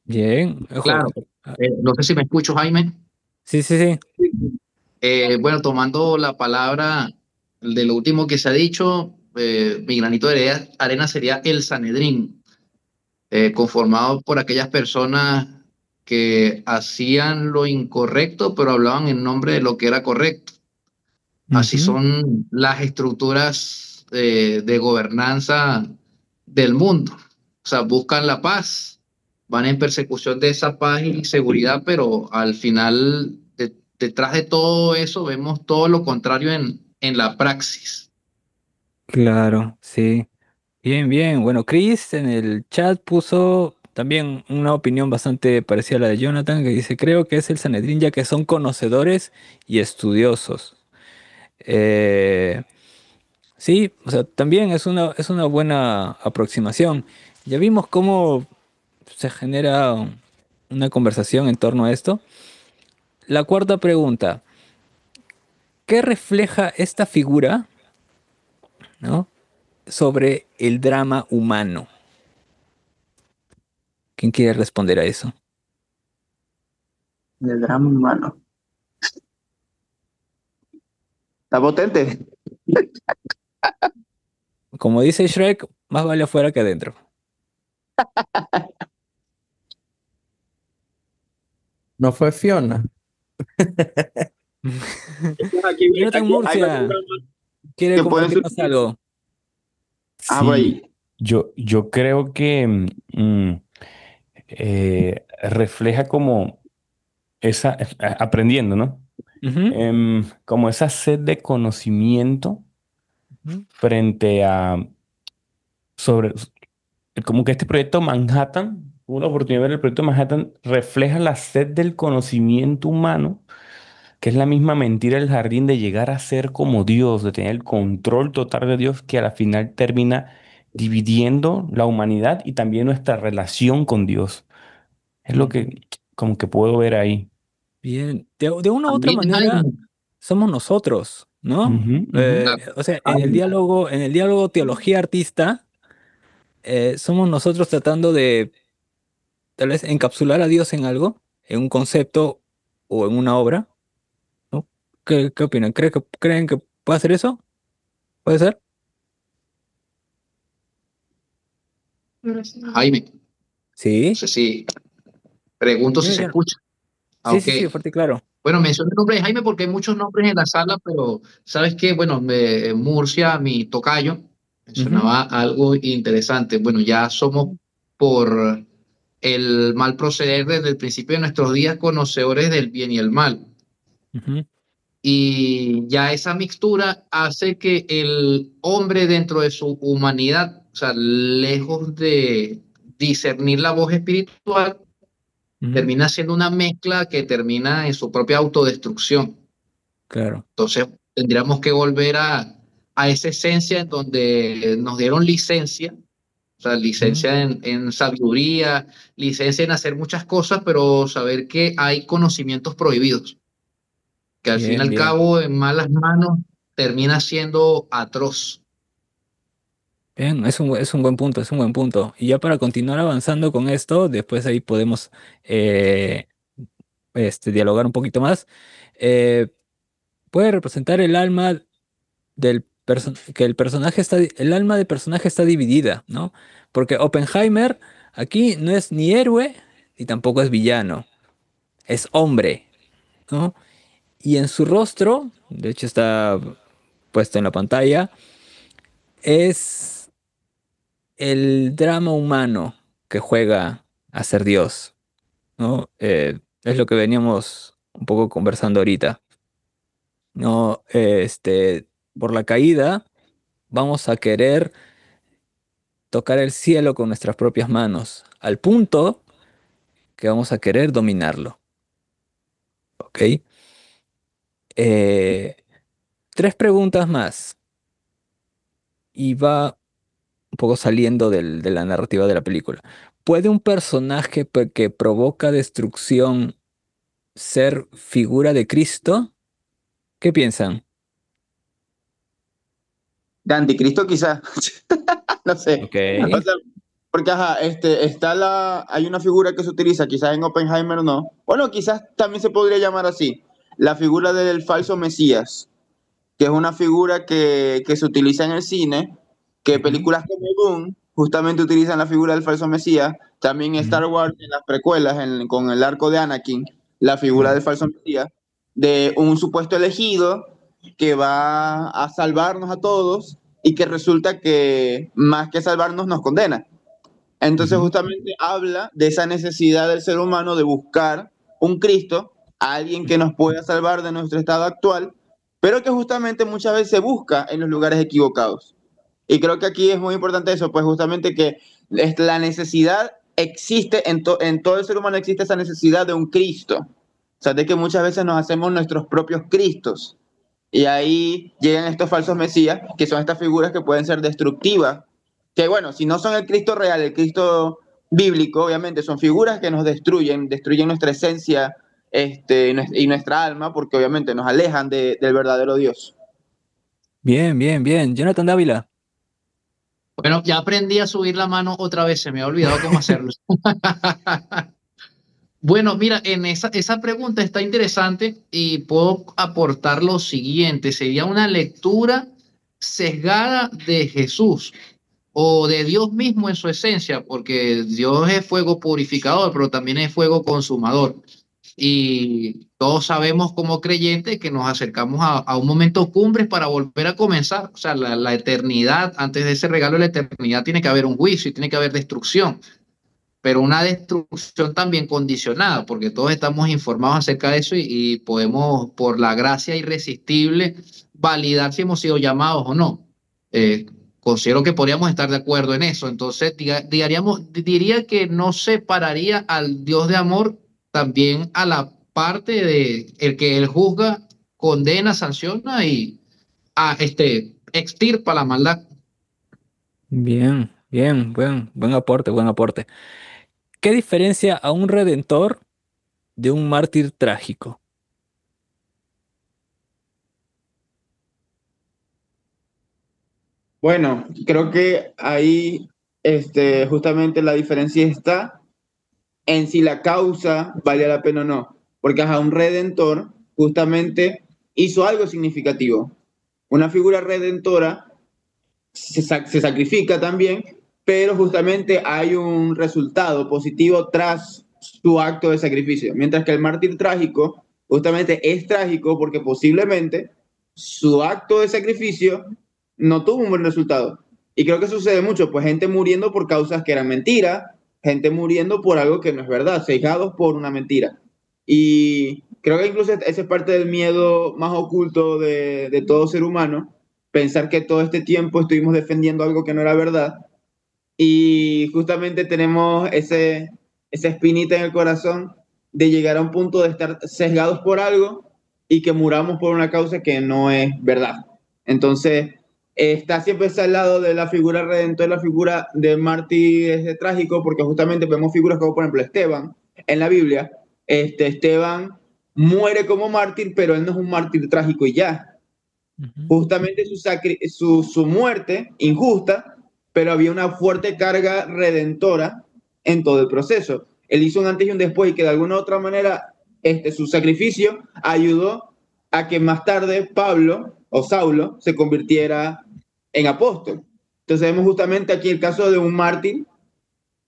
bien, ojo. Claro, no sé si me escucho, Jaime. Sí, sí, sí. Bueno, tomando la palabra de lo último que se ha dicho, mi granito de arena sería el Sanedrín, conformado por aquellas personas que hacían lo incorrecto, pero hablaban en nombre de lo que era correcto. Así Ujú. son las estructuras de gobernanza del mundo. O sea, buscan la paz, van en persecución de esa paz y seguridad, pero al final, detrás de todo eso, vemos todo lo contrario en la praxis. Claro, sí. Bien, bien. Bueno, Chris en el chat puso también una opinión bastante parecida a la de Jonathan, que dice, creo que es el Sanedrín ya que son conocedores y estudiosos. Eh, sí, o sea, también es una buena aproximación. Ya vimos cómo se genera una conversación en torno a esto. La cuarta pregunta, ¿qué refleja esta figura, ¿no? sobre el drama humano? ¿Quién quiere responder a eso? El drama humano. Está potente. Como dice Shrek, más vale afuera que adentro. No fue Fiona. Aquí, Jonathan hay varios Murcia, dramas ¿quiere que pueden compartirnos surgir. algo? Por Sí, ahí. yo creo que refleja como aprendiendo, ¿no? Ujú, Como esa sed de conocimiento ujú, frente a, sobre, como que este proyecto Manhattan, una oportunidad de ver el proyecto Manhattan, refleja la sed del conocimiento humano, que es la misma mentira del jardín de llegar a ser como Dios, de tener el control total de Dios, que a la final termina dividiendo la humanidad y también nuestra relación con Dios. Es lo ujú. que como que puedo ver ahí. Bien, de una u otra También, manera Jaime, somos nosotros, ¿no? Ujú, ujú. O sea, Jaime, en el diálogo teología artista, somos nosotros tratando de tal vez encapsular a Dios en algo, en un concepto o en una obra, ¿no? ¿Qué opinan? ¿Creen que puede hacer eso? ¿Puede ser? Jaime, no Sí. sé si pregunto si Dime, se Jon- escucha. Ah, Sí, ok. sí, sí, fuerte y claro. Bueno, mencioné el nombre de Jaime porque hay muchos nombres en la sala, pero ¿sabes qué? Bueno, Murcia, mi tocayo, Ujú, mencionaba algo interesante. Bueno, ya somos por el mal proceder desde el principio de nuestros días conocedores del bien y el mal. ujú. Y ya esa mixtura hace que el hombre dentro de su humanidad, o sea, lejos de discernir la voz espiritual, Ujú, termina siendo una mezcla que termina en su propia autodestrucción. claro. Entonces, tendríamos que volver a esa esencia en donde nos dieron licencia, o sea, Ujú, licencia en sabiduría, licencia en hacer muchas cosas, pero saber que hay conocimientos prohibidos, que al fin y bien, al bien. cabo en malas manos termina siendo atroz. Bien, es un buen punto, es un buen punto. Y ya para continuar avanzando con esto, después ahí podemos eh, dialogar un poquito más. Eh, Puede representar el alma que el personaje el alma del personaje está dividida, ¿no? Porque Oppenheimer aquí no es ni héroe ni tampoco es villano, es hombre, ¿no? Y en su rostro, de hecho está puesto en la pantalla, es el drama humano que juega a ser Dios, ¿no? Es lo que veníamos un poco conversando ahorita, ¿no? Por la caída vamos a querer tocar el cielo con nuestras propias manos, al punto que vamos a querer dominarlo, ¿ok? Eh, Tres preguntas más y va un poco saliendo de la narrativa de la película. ¿Puede un personaje que provoca destrucción ser figura de Cristo? ¿Qué piensan? De anticristo quizás, no sé. Ok. O sea, porque ajá, hay una figura que se utiliza, quizás en Oppenheimer no. Bueno, quizás también se podría llamar así, la figura del falso Mesías, que es una figura que se utiliza en el cine, que Ujú, películas como Doom justamente utilizan la figura del falso Mesías, también ujú, Star Wars en las precuelas, con el arco de Anakin, la figura claro. del falso Mesías, de un supuesto elegido que va a salvarnos a todos y que resulta que más que salvarnos nos condena. Entonces Ujú, justamente habla de esa necesidad del ser humano de buscar un Cristo, alguien que nos pueda salvar de nuestro estado actual, pero que justamente muchas veces se busca en los lugares equivocados. Y creo que aquí es muy importante eso, pues justamente que la necesidad existe, en todo el ser humano existe esa necesidad de un Cristo. O sea, de que muchas veces nos hacemos nuestros propios Cristos. Y ahí llegan estos falsos mesías, que son estas figuras que pueden ser destructivas. Que bueno, si no son el Cristo real, el Cristo bíblico, obviamente son figuras que nos destruyen nuestra esencia y nuestra alma, porque obviamente nos alejan del verdadero Dios. bien, bien, bien. Jonathan Dávila. Bueno, ya aprendí a subir la mano otra vez, se me ha olvidado cómo hacerlo. Bueno, mira, en esa pregunta está interesante y puedo aportar lo siguiente. Sería una lectura sesgada de Jesús o de Dios mismo en su esencia, porque Dios es fuego purificador, pero también es fuego consumador. Y todos sabemos como creyentes que nos acercamos a un momento cumbre para volver a comenzar. O sea, la eternidad, antes de ese regalo de la eternidad, tiene que haber un juicio y tiene que haber destrucción, pero una destrucción también condicionada, porque todos estamos informados acerca de eso y podemos, por la gracia irresistible, validar si hemos sido llamados o no. Eh, Considero que podríamos estar de acuerdo en eso. Entonces, diría que no separaría al Dios de amor también a la parte de el que él juzga, condena, sanciona y extirpa la maldad. Bien, bien, buen aporte, buen aporte. ¿Qué diferencia a un redentor de un mártir trágico? Bueno, creo que ahí justamente la diferencia está en si la causa vale la pena o no. Porque ajá, un redentor justamente hizo algo significativo. Una figura redentora se sacrifica también, pero justamente hay un resultado positivo tras su acto de sacrificio. Mientras que el mártir trágico justamente es trágico porque posiblemente su acto de sacrificio no tuvo un buen resultado. Y creo que sucede mucho, pues gente muriendo por causas que eran mentiras, gente muriendo por algo que no es verdad, cegados por una mentira. Y creo que incluso ese es parte del miedo más oculto de todo ser humano, pensar que todo este tiempo estuvimos defendiendo algo que no era verdad y justamente tenemos esa espinita en el corazón de llegar a un punto de estar sesgados por algo y que muramos por una causa que no es verdad. Entonces, está siempre ese al lado de la figura redentora, la figura de mártir es trágico, porque justamente vemos figuras como, por ejemplo, Esteban en la Biblia. Esteban muere como mártir, pero él no es un mártir trágico y ya. Justamente su muerte injusta, pero había una fuerte carga redentora en todo el proceso. Él hizo un antes y un después y que de alguna u otra manera su sacrificio ayudó a que más tarde Pablo o Saulo se convirtiera en apóstol. Entonces vemos justamente aquí el caso de un mártir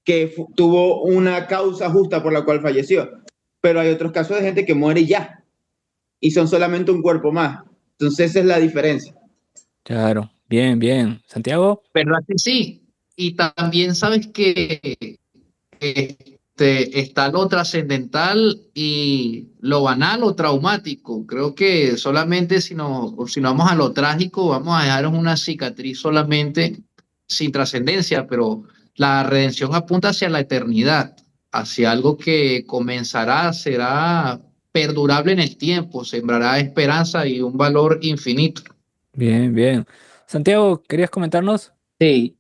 que tuvo una causa justa por la cual falleció. Pero hay otros casos de gente que muere ya y son solamente un cuerpo más. Entonces esa es la diferencia. Claro, bien, bien. Santiago, ¿Verdad que sí? Y también sabes que está lo trascendental y lo banal o traumático. Creo que solamente si nos vamos a lo trágico, vamos a dejar una cicatriz solamente sin trascendencia, pero la redención apunta hacia la eternidad, hacia algo que comenzará, será perdurable en el tiempo, sembrará esperanza y un valor infinito. bien, bien. Santiago, ¿querías comentarnos? Sí,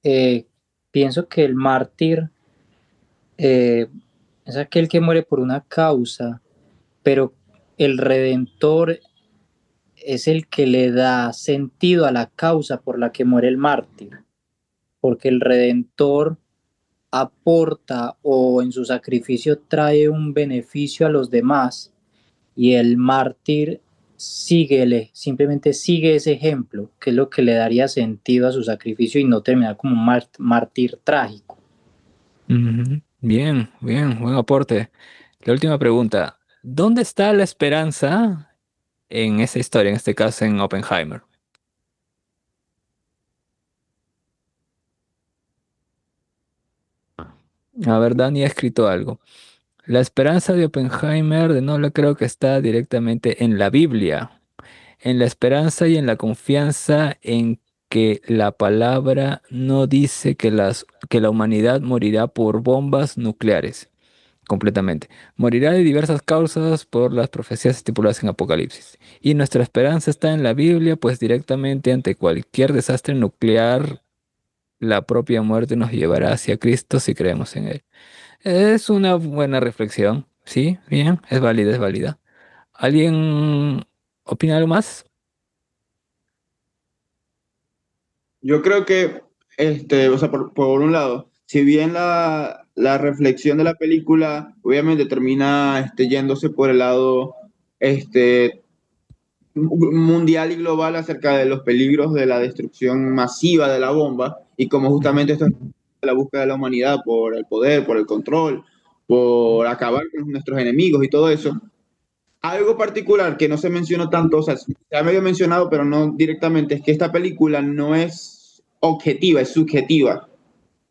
pienso que el mártir eh, es aquel que muere por una causa, pero el redentor es el que le da sentido a la causa por la que muere el mártir, porque el redentor aporta o en su sacrificio trae un beneficio a los demás y el mártir simplemente sigue ese ejemplo, que es lo que le daría sentido a su sacrificio y no terminar como un mártir trágico. Bien, bien, buen aporte. La última pregunta. ¿Dónde está la esperanza en esa historia, en este caso en Oppenheimer? A ver, Dani ha escrito algo. La esperanza de Oppenheimer de Nolan creo que está directamente en la Biblia, en la esperanza y en la confianza en que la palabra no dice que la humanidad morirá por bombas nucleares, completamente. Morirá de diversas causas por las profecías estipuladas en Apocalipsis. Y nuestra esperanza está en la Biblia, pues directamente ante cualquier desastre nuclear, la propia muerte nos llevará hacia Cristo si creemos en Él. Es una buena reflexión, sí, bien, es válida, es válida. ¿Alguien opina algo más? Yo creo que, o sea, por un lado, si bien la reflexión de la película obviamente termina yéndose por el lado este, mundial y global acerca de los peligros de la destrucción masiva de la bomba y como justamente esto es la búsqueda de la humanidad por el poder, por el control, por acabar con nuestros enemigos y todo eso. Algo particular que no se mencionó tanto, o sea, se ha medio mencionado, pero no directamente, es que esta película no es objetiva, es subjetiva.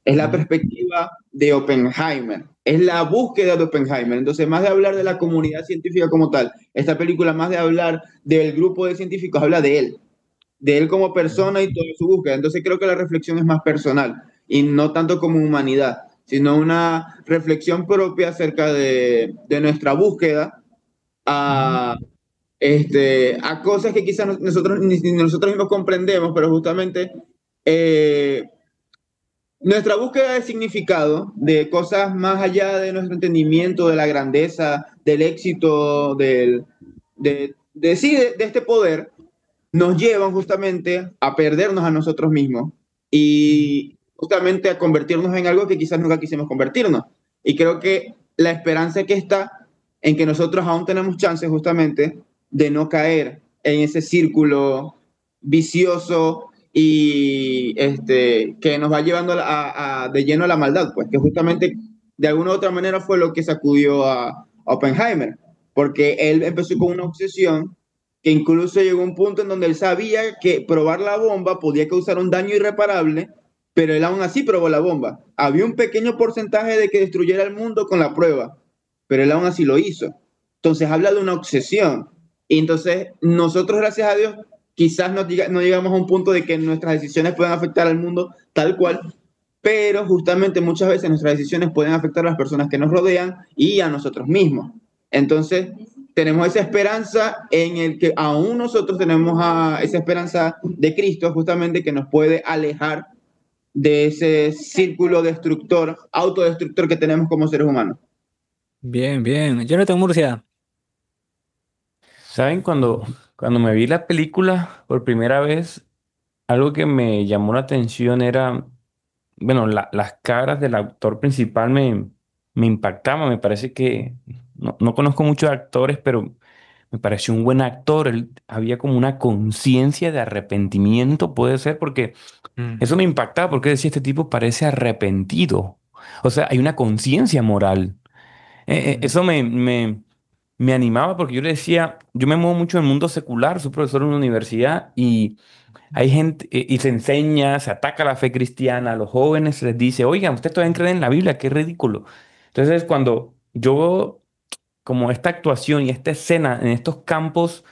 Es la perspectiva de Oppenheimer, es la búsqueda de Oppenheimer. Entonces, más de hablar de la comunidad científica como tal, esta película, más de hablar del grupo de científicos, habla de él como persona y toda su búsqueda. Entonces, creo que la reflexión es más personal y no tanto como humanidad, sino una reflexión propia acerca de nuestra búsqueda a, a cosas que quizás nosotros, ni nosotros mismos comprendemos, pero justamente nuestra búsqueda de significado, de cosas más allá de nuestro entendimiento, de la grandeza, del éxito, de este poder, nos llevan justamente a perdernos a nosotros mismos y justamente a convertirnos en algo que quizás nunca quisimos convertirnos. Y creo que la esperanza que está en que nosotros aún tenemos chances justamente de no caer en ese círculo vicioso y que nos va llevando de lleno a la maldad, pues que justamente de alguna u otra manera fue lo que sacudió a Oppenheimer, porque él empezó con una obsesión que incluso llegó a un punto en donde él sabía que probar la bomba podía causar un daño irreparable, pero él aún así probó la bomba. Había un pequeño porcentaje de que destruyera el mundo con la prueba, pero él aún así lo hizo. Entonces habla de una obsesión. Y entonces nosotros, gracias a Dios, quizás no llegamos a un punto de que nuestras decisiones puedan afectar al mundo tal cual, pero justamente muchas veces nuestras decisiones pueden afectar a las personas que nos rodean y a nosotros mismos. Entonces, tenemos esa esperanza en el que aún nosotros tenemos esa esperanza de Cristo, justamente que nos puede alejar de ese círculo destructor, autodestructor que tenemos como seres humanos. Bien, bien. Jonathan Murcia. ¿Saben? Cuando me vi la película por primera vez, algo que me llamó la atención era, bueno, las caras del actor principal me impactaban. Me parece que, no conozco muchos actores, pero me pareció un buen actor. Él, había como una conciencia de arrepentimiento, puede ser, porque eso me impactaba, porque decía, este tipo parece arrepentido. O sea, hay una conciencia moral. Eso me animaba porque yo le decía, yo me muevo mucho en el mundo secular, soy profesor en una universidad y hay gente, y se enseña, se ataca la fe cristiana, a los jóvenes se les dice, oigan, ustedes todavía creen en la Biblia, qué ridículo. Entonces, cuando yo veo como esta actuación y esta escena en estos campos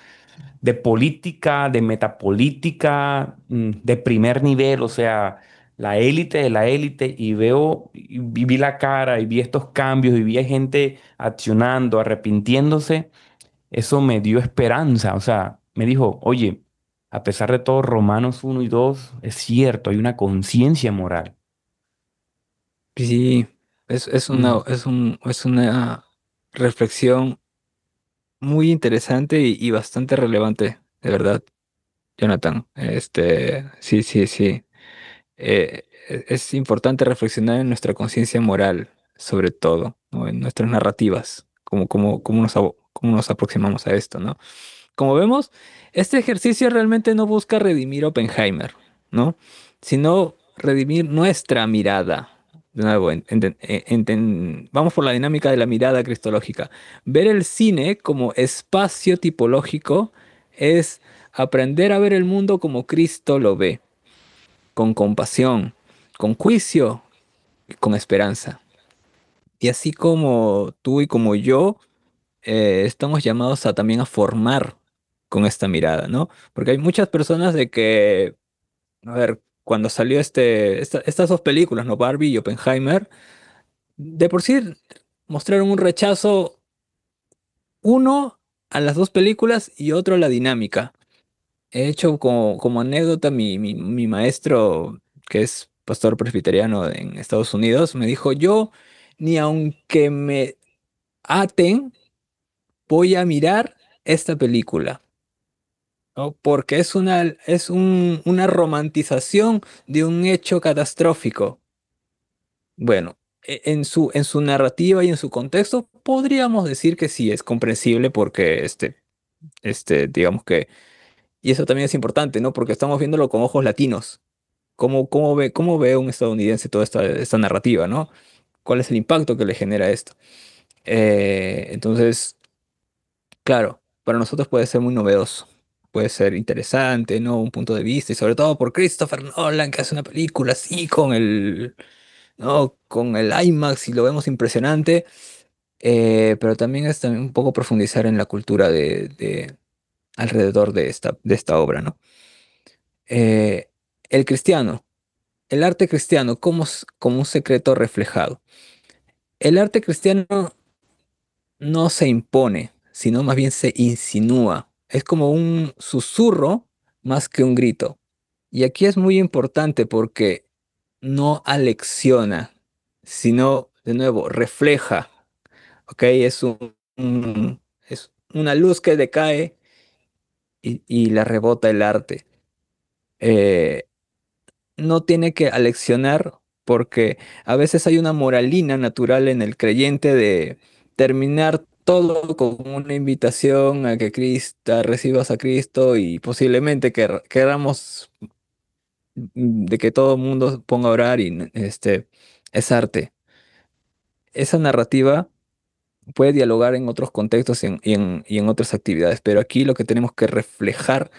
de política, de metapolítica, de primer nivel, o sea, la élite de la élite, y veo, y vi la cara, y vi estos cambios, y vi a gente accionando, arrepintiéndose, eso me dio esperanza, o sea, me dijo, oye, a pesar de todo, Romanos 1 y 2 es cierto, hay una conciencia moral. Sí, es Mm. es una reflexión muy interesante y bastante relevante, de verdad, Jonathan. Sí, sí, sí. Es importante reflexionar en nuestra conciencia moral, sobre todo, ¿no? En nuestras narrativas, cómo nos aproximamos a esto, ¿no? Como vemos, este ejercicio realmente no busca redimir Oppenheimer, ¿no? Sino redimir nuestra mirada. De nuevo, vamos por la dinámica de la mirada cristológica. Ver el cine como espacio tipológico es aprender a ver el mundo como Cristo lo ve, con compasión, con juicio y con esperanza. Y así como tú y como yo estamos llamados a también a formar con esta mirada, ¿no? Porque hay muchas personas de que, a ver, cuando salió estas dos películas, ¿no? Barbie y Oppenheimer, de por sí mostraron un rechazo, uno a las dos películas y otro a la dinámica. He hecho como anécdota, mi maestro, que es pastor presbiteriano en Estados Unidos, me dijo, yo ni aunque me aten, voy a mirar esta película. ¿No? Porque una romantización de un hecho catastrófico. Bueno, en su narrativa y en su contexto, podríamos decir que sí, es comprensible porque, digamos que, y eso también es importante, ¿no? Porque estamos viéndolo con ojos latinos. Cómo ve un estadounidense toda esta narrativa, ¿no? ¿Cuál es el impacto que le genera esto? Entonces, claro, para nosotros puede ser muy novedoso, puede ser interesante, ¿no? Un punto de vista, y sobre todo por Christopher Nolan, que hace una película así ¿no? Con el IMAX y lo vemos impresionante, pero también es también un poco profundizar en la cultura alrededor de esta obra, ¿no? Eh, el cristiano, el arte cristiano como un secreto reflejado. El arte cristiano no se impone, sino más bien se insinúa. Es como un susurro más que un grito. Y aquí es muy importante porque no alecciona, sino, de nuevo, refleja. ¿Ok? Es una luz que decae y la rebota el arte. Eh, no tiene que aleccionar porque a veces hay una moralina natural en el creyente de terminar todo con una invitación a que Cristo, recibas a Cristo y posiblemente queramos de que todo el mundo ponga a orar y es arte. Esa narrativa puede dialogar en otros contextos y en otras actividades, pero aquí lo que tenemos que reflejar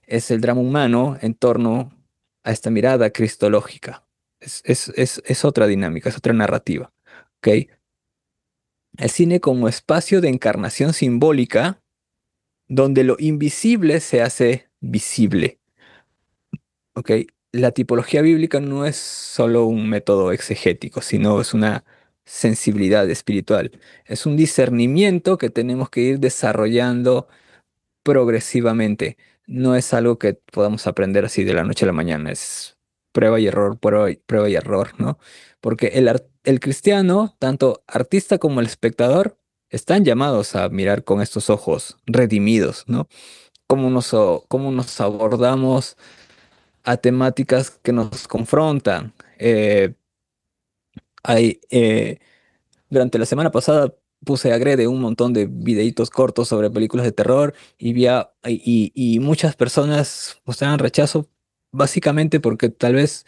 es el drama humano en torno a esta mirada cristológica. Es otra dinámica, es otra narrativa. ¿Ok? El cine como espacio de encarnación simbólica donde lo invisible se hace visible. ¿Ok? La tipología bíblica no es solo un método exegético, sino es una sensibilidad espiritual. Es un discernimiento que tenemos que ir desarrollando progresivamente. No es algo que podamos aprender así de la noche a la mañana. Es prueba y error, prueba y error, ¿no? Porque el cristiano, tanto artista como el espectador, están llamados a mirar con estos ojos redimidos, ¿no? Cómo nos abordamos a temáticas que nos confrontan. Hay, durante la semana pasada puse agrede un montón de videitos cortos sobre películas de terror y, y muchas personas mostraban rechazo básicamente porque tal vez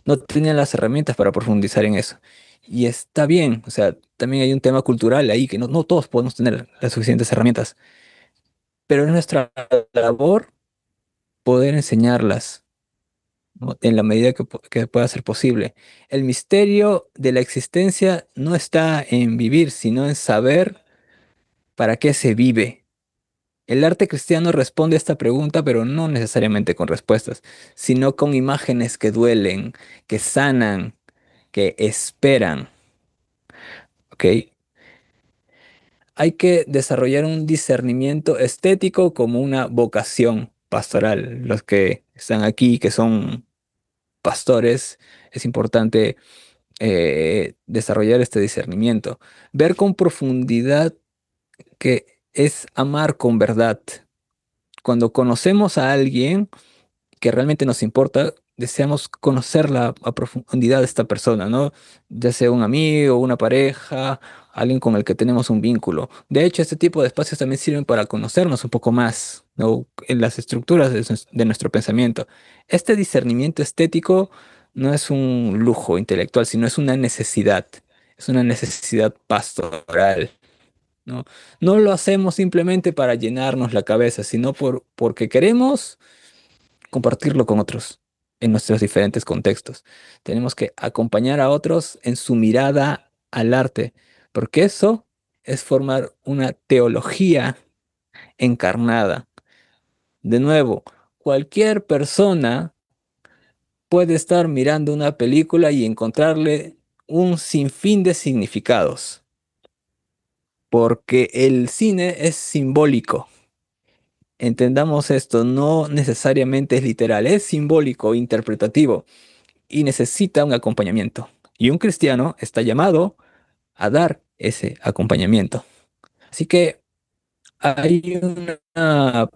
no tenían las herramientas para profundizar en eso. Y está bien, o sea, también hay un tema cultural ahí que no todos podemos tener las suficientes herramientas, pero es nuestra labor poder enseñarlas, ¿no? En la medida que pueda ser posible. El misterio de la existencia no está en vivir, sino en saber para qué se vive. El arte cristiano responde a esta pregunta, pero no necesariamente con respuestas, sino con imágenes que duelen, que sanan, que esperan. ¿Ok? Hay que desarrollar un discernimiento estético como una vocación pastoral. Los que están aquí, que son pastores, es importante desarrollar este discernimiento, ver con profundidad que es amar con verdad. Cuando conocemos a alguien que realmente nos importa, deseamos conocerla a profundidad de esta persona, ¿no? Ya sea un amigo, una pareja, alguien con el que tenemos un vínculo. De hecho, este tipo de espacios también sirven para conocernos un poco más, ¿no? En las estructuras de nuestro pensamiento. Este discernimiento estético no es un lujo intelectual, sino es una necesidad. Es una necesidad pastoral, ¿no? No lo hacemos simplemente para llenarnos la cabeza, sino porque queremos compartirlo con otros en nuestros diferentes contextos. Tenemos que acompañar a otros en su mirada al arte, porque eso es formar una teología encarnada. De nuevo, cualquier persona puede estar mirando una película y encontrarle un sinfín de significados, porque el cine es simbólico. Entendamos esto, no necesariamente es literal, es simbólico, interpretativo y necesita un acompañamiento. Y un cristiano está llamado a dar ese acompañamiento. Así que hay una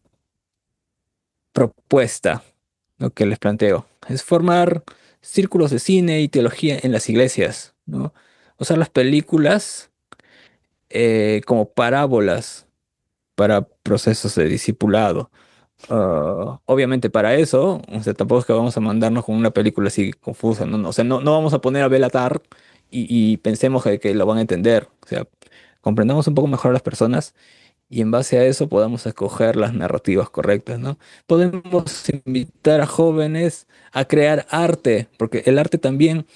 propuesta, lo que les planteo, es formar círculos de cine y teología en las iglesias, ¿no? Usar las películas como parábolas para procesos de discipulado. Obviamente para eso, o sea, tampoco es que vamos a mandarnos con una película así confusa, ¿no? O sea, no vamos a poner a Belatar y pensemos que lo van a entender. O sea, comprendamos un poco mejor a las personas y en base a eso podamos escoger las narrativas correctas, ¿no? Podemos invitar a jóvenes a crear arte, porque el arte también,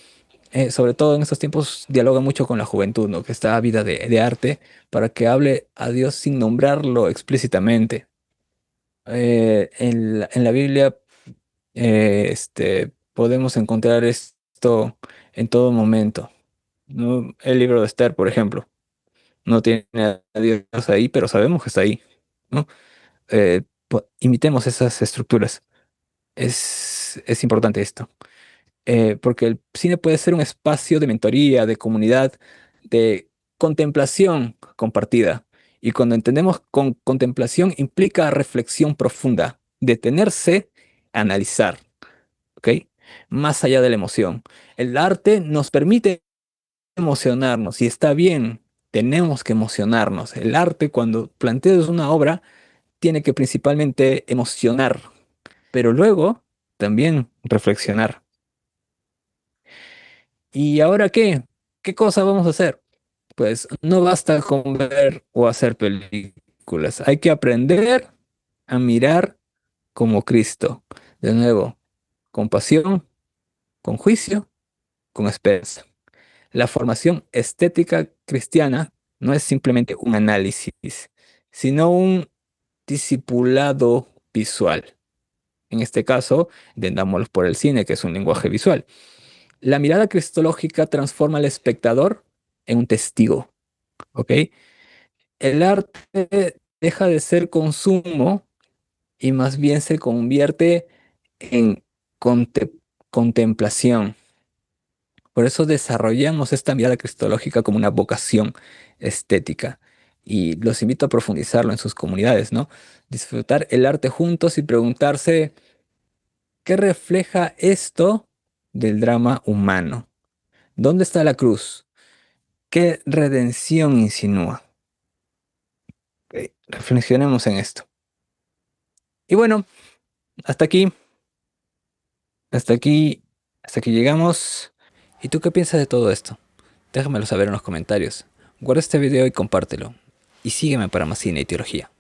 sobre todo en estos tiempos, dialoga mucho con la juventud, ¿no? Que está ávida de arte para que hable a Dios sin nombrarlo explícitamente. En la Biblia podemos encontrar esto en todo momento, ¿no? El libro de Esther, por ejemplo, no tiene a Dios ahí, pero sabemos que está ahí, ¿no? Imitemos esas estructuras. Es importante esto, porque el cine puede ser un espacio de mentoría, de comunidad, de contemplación compartida. Y cuando entendemos con contemplación implica reflexión profunda, detenerse, analizar, ¿ok? Más allá de la emoción. El arte nos permite emocionarnos y está bien, tenemos que emocionarnos. El arte, cuando planteas una obra, tiene que principalmente emocionar, pero luego también reflexionar. ¿Y ahora qué? ¿Qué cosa vamos a hacer? Pues no basta con ver o hacer películas, hay que aprender a mirar como Cristo. De nuevo, con pasión, con juicio, con esperanza. La formación estética cristiana no es simplemente un análisis, sino un discipulado visual. En este caso, entendámoslo por el cine, que es un lenguaje visual. La mirada cristológica transforma al espectador en un testigo, ¿ok? El arte deja de ser consumo y más bien se convierte en conte- contemplación. Por eso desarrollamos esta mirada cristológica como una vocación estética. Y los invito a profundizarlo en sus comunidades, ¿no? Disfrutar el arte juntos y preguntarse, ¿qué refleja esto del drama humano? ¿Dónde está la cruz? ¿Qué redención insinúa? Reflexionemos en esto. Y bueno, hasta aquí, hasta aquí, hasta aquí llegamos. ¿Y tú qué piensas de todo esto? Déjamelo saber en los comentarios. Guarda este video y compártelo. Y sígueme para más cine y teología.